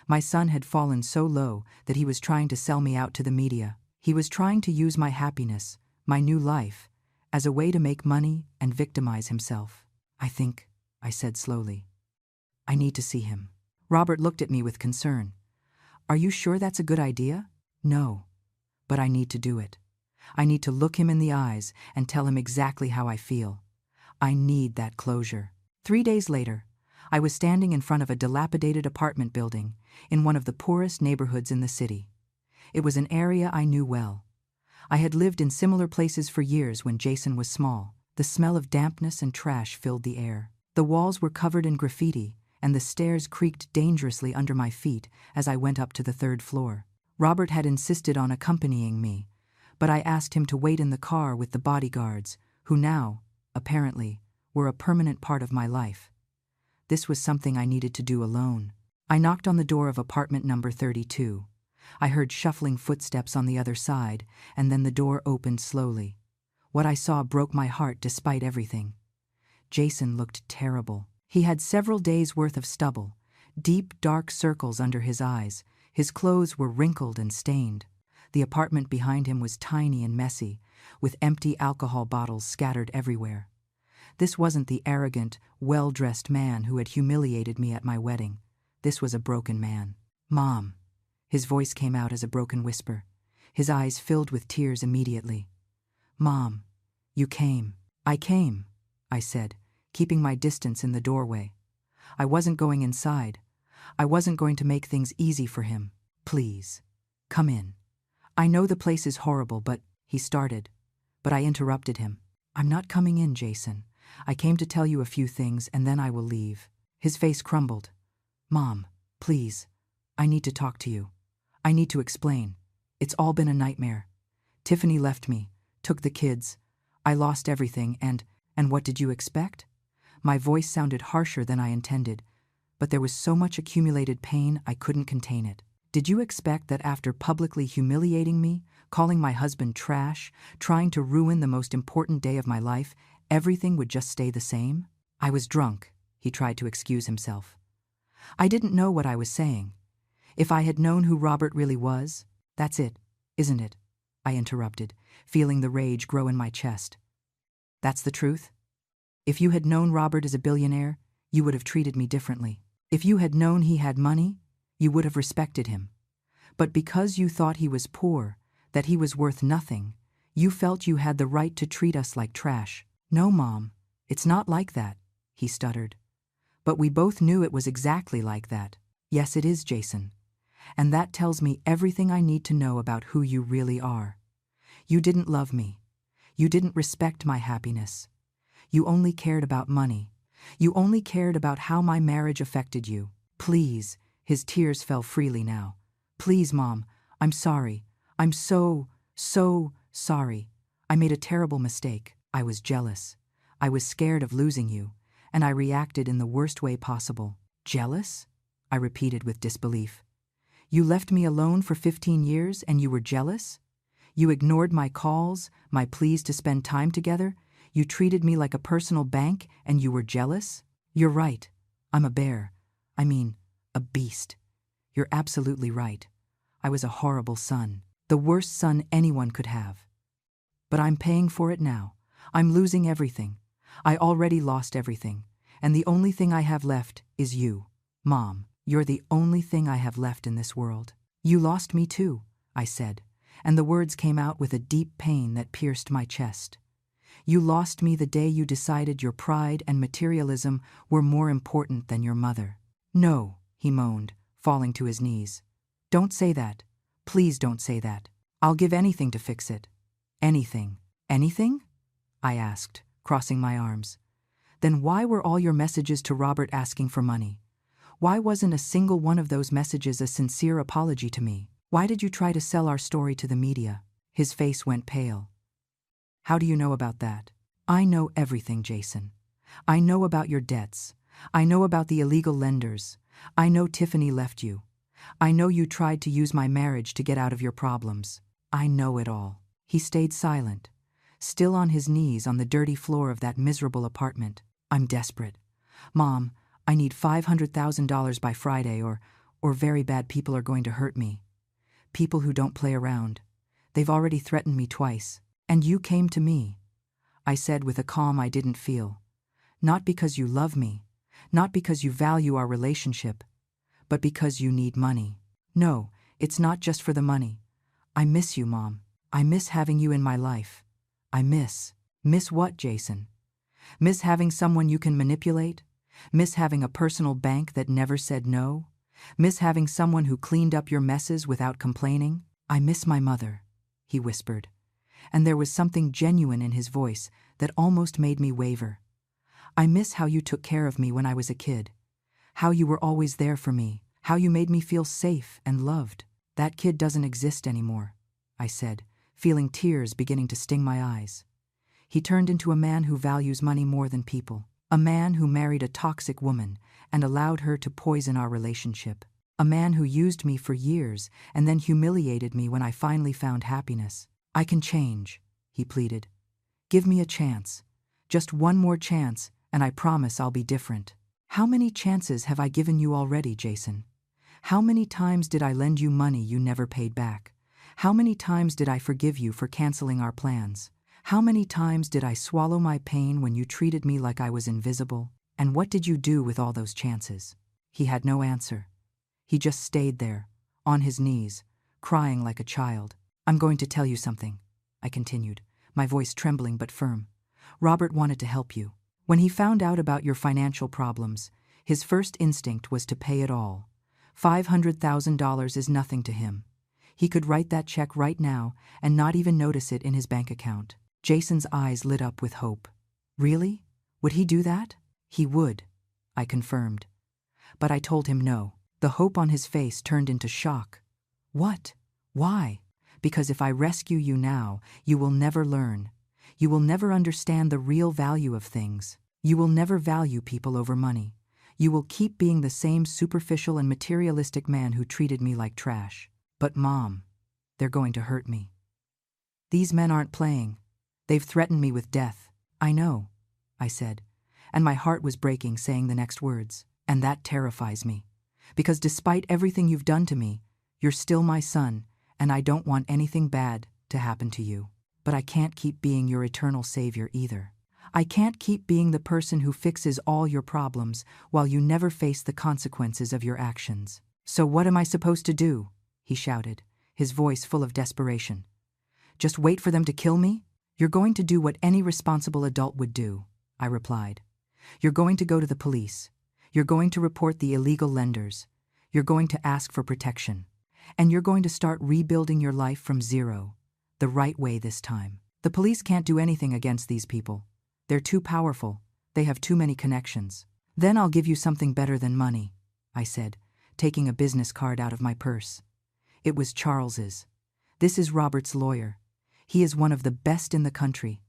My son had fallen so low that he was trying to sell me out to the media. He was trying to use my happiness, my new life, as a way to make money and victimize himself. I said slowly. I need to see him. Robert looked at me with concern. Are you sure that's a good idea? No, but I need to do it. I need to look him in the eyes and tell him exactly how I feel. I need that closure. 3 days later, I was standing in front of a dilapidated apartment building in one of the poorest neighborhoods in the city. It was an area I knew well. I had lived in similar places for years when Jason was small. The smell of dampness and trash filled the air. The walls were covered in graffiti, and the stairs creaked dangerously under my feet as I went up to the 3rd floor. Robert had insisted on accompanying me, but I asked him to wait in the car with the bodyguards, who now, apparently, were a permanent part of my life. This was something I needed to do alone. I knocked on the door of apartment number 32. I heard shuffling footsteps on the other side, and then the door opened slowly. What I saw broke my heart despite everything. Jason looked terrible. He had several days' worth of stubble, deep, dark circles under his eyes. His clothes were wrinkled and stained. The apartment behind him was tiny and messy, with empty alcohol bottles scattered everywhere. This wasn't the arrogant, well-dressed man who had humiliated me at my wedding. This was a broken man. Mom. His voice came out as a broken whisper. His eyes filled with tears immediately. Mom, you came. I came, I said, keeping my distance in the doorway. I wasn't going inside. I wasn't going to make things easy for him. Please, come in. I know the place is horrible, but, he started. But I interrupted him. I'm not coming in, Jason. I came to tell you a few things and then I will leave. His face crumbled. Mom, please. I need to talk to you. I need to explain. It's all been a nightmare. Tiffany left me, took the kids. I lost everything and what did you expect? My voice sounded harsher than I intended, but there was so much accumulated pain I couldn't contain it. Did you expect that after publicly humiliating me, calling my husband trash, trying to ruin the most important day of my life, everything would just stay the same? I was drunk, he tried to excuse himself. I didn't know what I was saying. If I had known who Robert really was, that's it, isn't it? I interrupted, feeling the rage grow in my chest. That's the truth? If you had known Robert is a billionaire, you would have treated me differently. If you had known he had money, you would have respected him. But because you thought he was poor, that he was worth nothing, you felt you had the right to treat us like trash. No, Mom, it's not like that, he stuttered. But we both knew it was exactly like that. Yes, it is, Jason. And that tells me everything I need to know about who you really are. You didn't love me. You didn't respect my happiness. You only cared about money. You only cared about how my marriage affected you. Please, his tears fell freely now. Please, Mom, I'm sorry. I'm so sorry. I made a terrible mistake. I was jealous. I was scared of losing you, and I reacted in the worst way possible. Jealous? I repeated with disbelief. You left me alone for 15 years and you were jealous? You ignored my calls, my pleas to spend time together? You treated me like a personal bank and you were jealous? You're right. I'm a bear. I mean, a beast. You're absolutely right. I was a horrible son. The worst son anyone could have. But I'm paying for it now. I'm losing everything. I already lost everything. And the only thing I have left is you. Mom, you're the only thing I have left in this world. You lost me too, I said, and the words came out with a deep pain that pierced my chest. You lost me the day you decided your pride and materialism were more important than your mother. No, he moaned, falling to his knees. Don't say that. Please don't say that. I'll give anything to fix it. Anything. Anything? I asked, crossing my arms. Then why were all your messages to Robert asking for money? Why wasn't a single one of those messages a sincere apology to me? Why did you try to sell our story to the media? His face went pale. How do you know about that? I know everything, Jason. I know about your debts. I know about the illegal lenders. I know Tiffany left you. I know you tried to use my marriage to get out of your problems. I know it all. He stayed silent, still on his knees on the dirty floor of that miserable apartment. I'm desperate. Mom, I need $500,000 by Friday or very bad people are going to hurt me. People who don't play around. They've already threatened me twice. And you came to me, I said with a calm I didn't feel. Not because you love me, not because you value our relationship, but because you need money. No, it's not just for the money. I miss you, Mom. I miss having you in my life. I miss what, Jason? Miss having someone you can manipulate? Miss having a personal bank that never said no? Miss having someone who cleaned up your messes without complaining? I miss my mother, he whispered, and there was something genuine in his voice that almost made me waver. I miss how you took care of me when I was a kid, how you were always there for me, how you made me feel safe and loved. That kid doesn't exist anymore, I said, feeling tears beginning to sting my eyes. He turned into a man who values money more than people, a man who married a toxic woman and allowed her to poison our relationship, a man who used me for years and then humiliated me when I finally found happiness. I can change, he pleaded. Give me a chance. Just one more chance, and I promise I'll be different. How many chances have I given you already, Jason? How many times did I lend you money you never paid back? How many times did I forgive you for canceling our plans? How many times did I swallow my pain when you treated me like I was invisible? And what did you do with all those chances? He had no answer. He just stayed there, on his knees, crying like a child. I'm going to tell you something, I continued, my voice trembling but firm. Robert wanted to help you. When he found out about your financial problems, his first instinct was to pay it all. $500,000 is nothing to him. He could write that check right now and not even notice it in his bank account. Jason's eyes lit up with hope. Really? Would he do that? He would, I confirmed. But I told him no. The hope on his face turned into shock. What? Why? Because if I rescue you now, you will never learn. You will never understand the real value of things. You will never value people over money. You will keep being the same superficial and materialistic man who treated me like trash. But Mom, they're going to hurt me. These men aren't playing. They've threatened me with death. I know, I said, and my heart was breaking saying the next words. And that terrifies me. Because despite everything you've done to me, you're still my son, and I don't want anything bad to happen to you. But I can't keep being your eternal savior either. I can't keep being the person who fixes all your problems while you never face the consequences of your actions. So what am I supposed to do? He shouted, his voice full of desperation. Just wait for them to kill me? You're going to do what any responsible adult would do, I replied. You're going to go to the police. You're going to report the illegal lenders. You're going to ask for protection. And you're going to start rebuilding your life from zero, the right way this time. The police can't do anything against these people. They're too powerful. They have too many connections. Then I'll give you something better than money, I said, taking a business card out of my purse. It was Charles's. This is Robert's lawyer. He is one of the best in the country.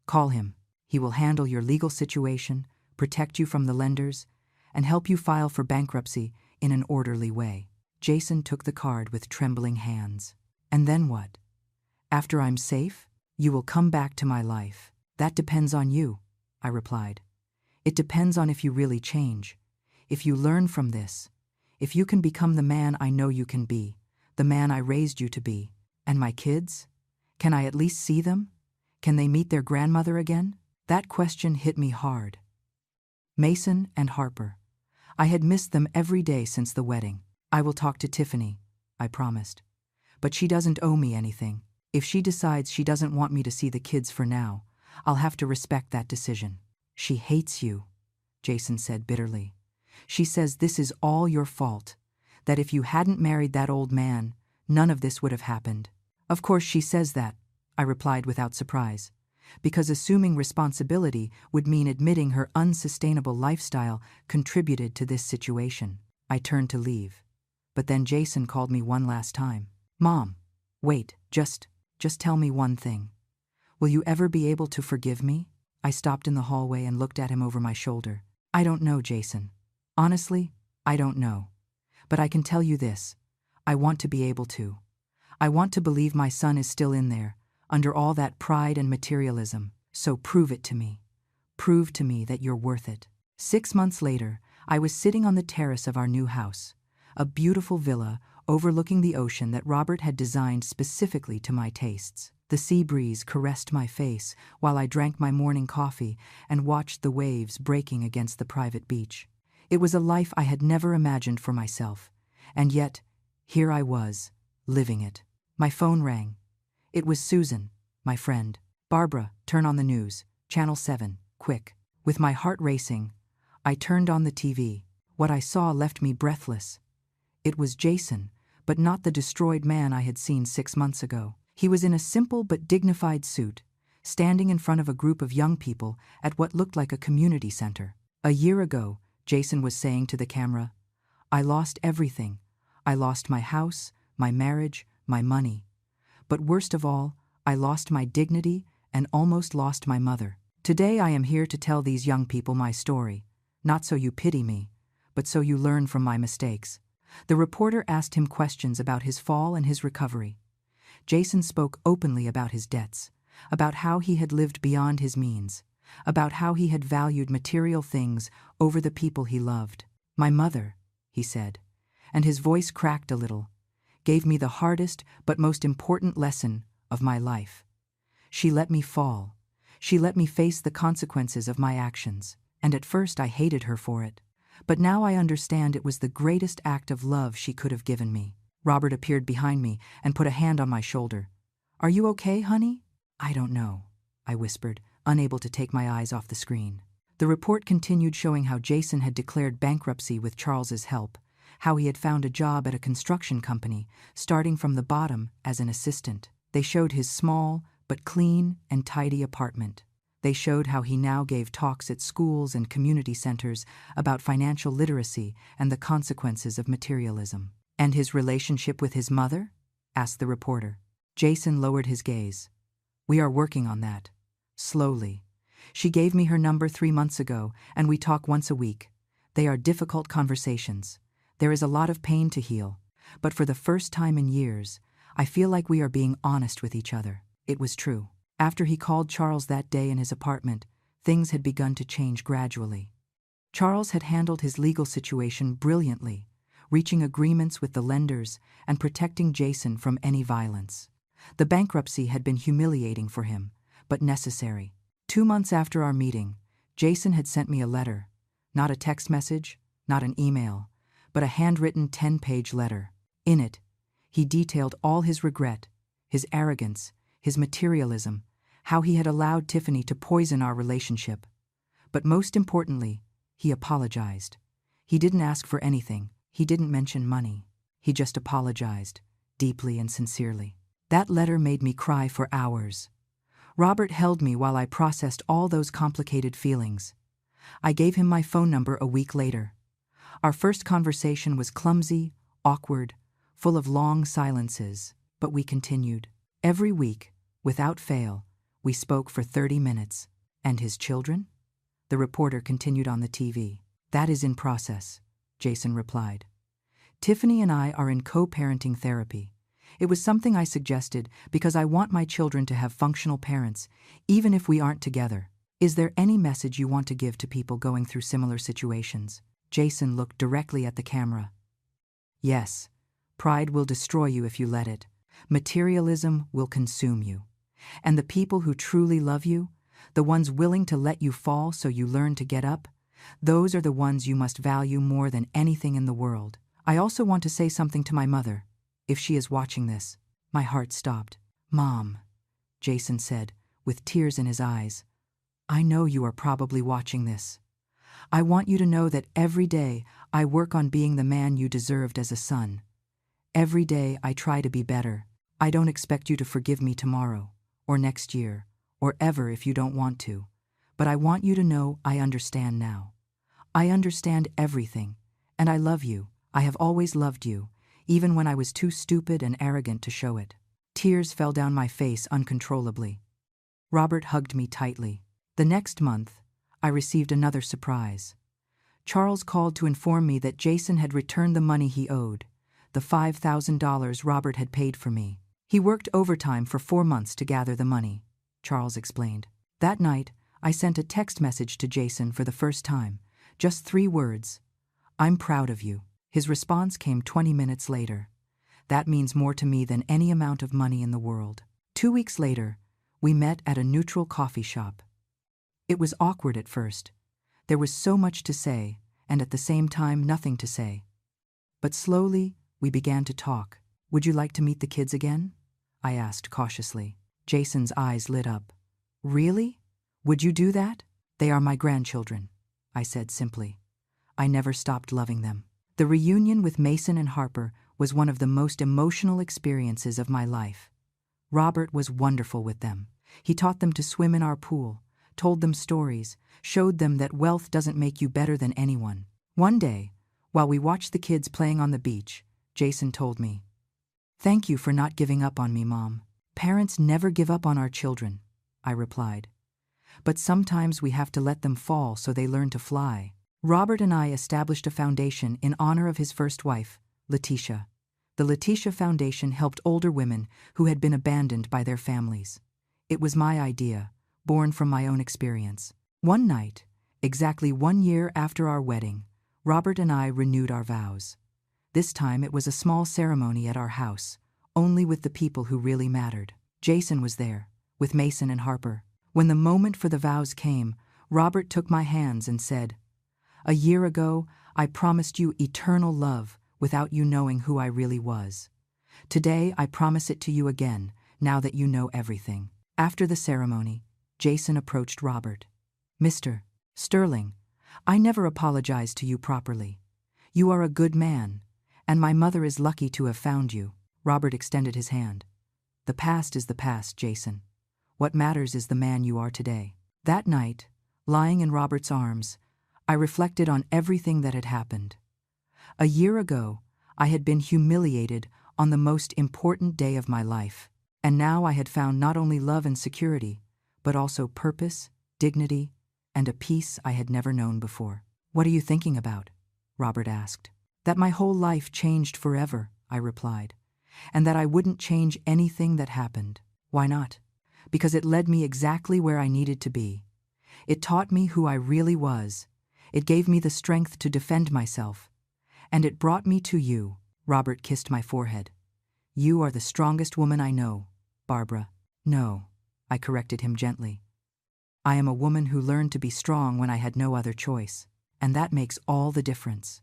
Call him. He will handle your legal situation, protect you from the lenders, and help you file for bankruptcy in an orderly way. Jason took the card with trembling hands. And then what? After I'm safe, you will come back to my life. That depends on you, I replied. It depends on if you really change, if you learn from this, if you can become the man I know you can be, the man I raised you to be. And my kids? Can I at least see them? Can they meet their grandmother again? That question hit me hard. Mason and Harper. I had missed them every day since the wedding. I will talk to Tiffany, I promised. But she doesn't owe me anything. If she decides she doesn't want me to see the kids for now, I'll have to respect that decision. She hates you, Jason said bitterly. She says this is all your fault, that if you hadn't married that old man, none of this would have happened. Of course she says that, I replied without surprise, because assuming responsibility would mean admitting her unsustainable lifestyle contributed to this situation. I turned to leave. But then Jason called me one last time. Mom, wait, just tell me one thing. Will you ever be able to forgive me? I stopped in the hallway and looked at him over my shoulder. I don't know, Jason. Honestly, I don't know. But I can tell you this. I want to be able to. I want to believe my son is still in there, under all that pride and materialism. So prove it to me. Prove to me that you're worth it. 6 months later, I was sitting on the terrace of our new house, a beautiful villa overlooking the ocean that Robert had designed specifically to my tastes. The sea breeze caressed my face while I drank my morning coffee and watched the waves breaking against the private beach. It was a life I had never imagined for myself, and yet, here I was, living it. My phone rang. It was Susan, my friend. Barbara, turn on the news, Channel 7, quick. With my heart racing, I turned on the TV. What I saw left me breathless. It was Jason, but not the destroyed man I had seen 6 months ago. He was in a simple but dignified suit, standing in front of a group of young people at what looked like a community center. A year ago, Jason was saying to the camera, I lost everything. I lost my house, my marriage, my money. But worst of all, I lost my dignity and almost lost my mother. Today I am here to tell these young people my story, not so you pity me, but so you learn from my mistakes. The reporter asked him questions about his fall and his recovery. Jason spoke openly about his debts, about how he had lived beyond his means, about how he had valued material things over the people he loved. My mother, he said, and his voice cracked a little, gave me the hardest but most important lesson of my life. She let me fall. She let me face the consequences of my actions, and at first I hated her for it. But now I understand it was the greatest act of love she could have given me. Robert appeared behind me and put a hand on my shoulder. Are you okay, honey? I don't know, I whispered, unable to take my eyes off the screen. The report continued showing how Jason had declared bankruptcy with Charles's help, how he had found a job at a construction company, starting from the bottom as an assistant. They showed his small but clean and tidy apartment. They showed how he now gave talks at schools and community centers about financial literacy and the consequences of materialism. And his relationship with his mother? Asked the reporter. Jason lowered his gaze. We are working on that. Slowly. She gave me her number 3 months ago, and we talk once a week. They are difficult conversations. There is a lot of pain to heal, but for the first time in years, I feel like we are being honest with each other. It was true. After he called Charles that day in his apartment, things had begun to change gradually. Charles had handled his legal situation brilliantly, reaching agreements with the lenders and protecting Jason from any violence. The bankruptcy had been humiliating for him, but necessary. 2 months after our meeting, Jason had sent me a letter, not a text message, not an email, but a handwritten 10-page letter. In it, he detailed all his regret, his arrogance, his materialism, how he had allowed Tiffany to poison our relationship. But most importantly, he apologized. He didn't ask for anything. He didn't mention money. He just apologized, deeply and sincerely. That letter made me cry for hours. Robert held me while I processed all those complicated feelings. I gave him my phone number a week later. Our first conversation was clumsy, awkward, full of long silences, but we continued. Every week, without fail, we spoke for 30 minutes. And his children? The reporter continued on the TV. That is in process, Jason replied. Tiffany and I are in co-parenting therapy. It was something I suggested because I want my children to have functional parents, even if we aren't together. Is there any message you want to give to people going through similar situations? Jason looked directly at the camera. Yes, pride will destroy you if you let it. Materialism will consume you. And the people who truly love you, the ones willing to let you fall so you learn to get up, those are the ones you must value more than anything in the world. I also want to say something to my mother. If she is watching this, my heart stopped. Mom, Jason said, with tears in his eyes, I know you are probably watching this. I want you to know that every day I work on being the man you deserved as a son. Every day I try to be better. I don't expect you to forgive me tomorrow, or next year, or ever if you don't want to. But I want you to know I understand now. I understand everything, and I love you. I have always loved you, even when I was too stupid and arrogant to show it. Tears fell down my face uncontrollably. Robert hugged me tightly. The next month, I received another surprise. Charles called to inform me that Jason had returned the money he owed, the $5,000 Robert had paid for me. He worked overtime for 4 months to gather the money, Charles explained. That night, I sent a text message to Jason for the first time, just 3 words. I'm proud of you. His response came 20 minutes later. That means more to me than any amount of money in the world. 2 weeks later, we met at a neutral coffee shop. It was awkward at first. There was so much to say, and at the same time nothing to say. But slowly, we began to talk. Would you like to meet the kids again? I asked cautiously. Jason's eyes lit up. Really? Would you do that? They are my grandchildren, I said simply. I never stopped loving them. The reunion with Mason and Harper was one of the most emotional experiences of my life. Robert was wonderful with them. He taught them to swim in our pool, told them stories, showed them that wealth doesn't make you better than anyone. One day, while we watched the kids playing on the beach, Jason told me, "Thank you for not giving up on me, Mom." Parents never give up on our children, I replied. But sometimes we have to let them fall so they learn to fly. Robert and I established a foundation in honor of his first wife, Letitia. The Letitia Foundation helped older women who had been abandoned by their families. It was my idea, born from my own experience. One night, exactly 1 year after our wedding, Robert and I renewed our vows. This time it was a small ceremony at our house, only with the people who really mattered. Jason was there, with Mason and Harper. When the moment for the vows came, Robert took my hands and said, "A year ago, I promised you eternal love without you knowing who I really was. Today, I promise it to you again, now that you know everything." After the ceremony, Jason approached Robert. "Mr. Sterling, I never apologized to you properly. You are a good man, and my mother is lucky to have found you." Robert extended his hand. "The past is the past, Jason. What matters is the man you are today." That night, lying in Robert's arms, I reflected on everything that had happened. A year ago, I had been humiliated on the most important day of my life, and now I had found not only love and security, but also purpose, dignity, and a peace I had never known before. "What are you thinking about?" Robert asked. "That my whole life changed forever," I replied, "and that I wouldn't change anything that happened." "Why not?" "Because it led me exactly where I needed to be. It taught me who I really was. It gave me the strength to defend myself. And it brought me to you." Robert kissed my forehead. "You are the strongest woman I know, Barbara." "No," I corrected him gently. "I am a woman who learned to be strong when I had no other choice. And that makes all the difference."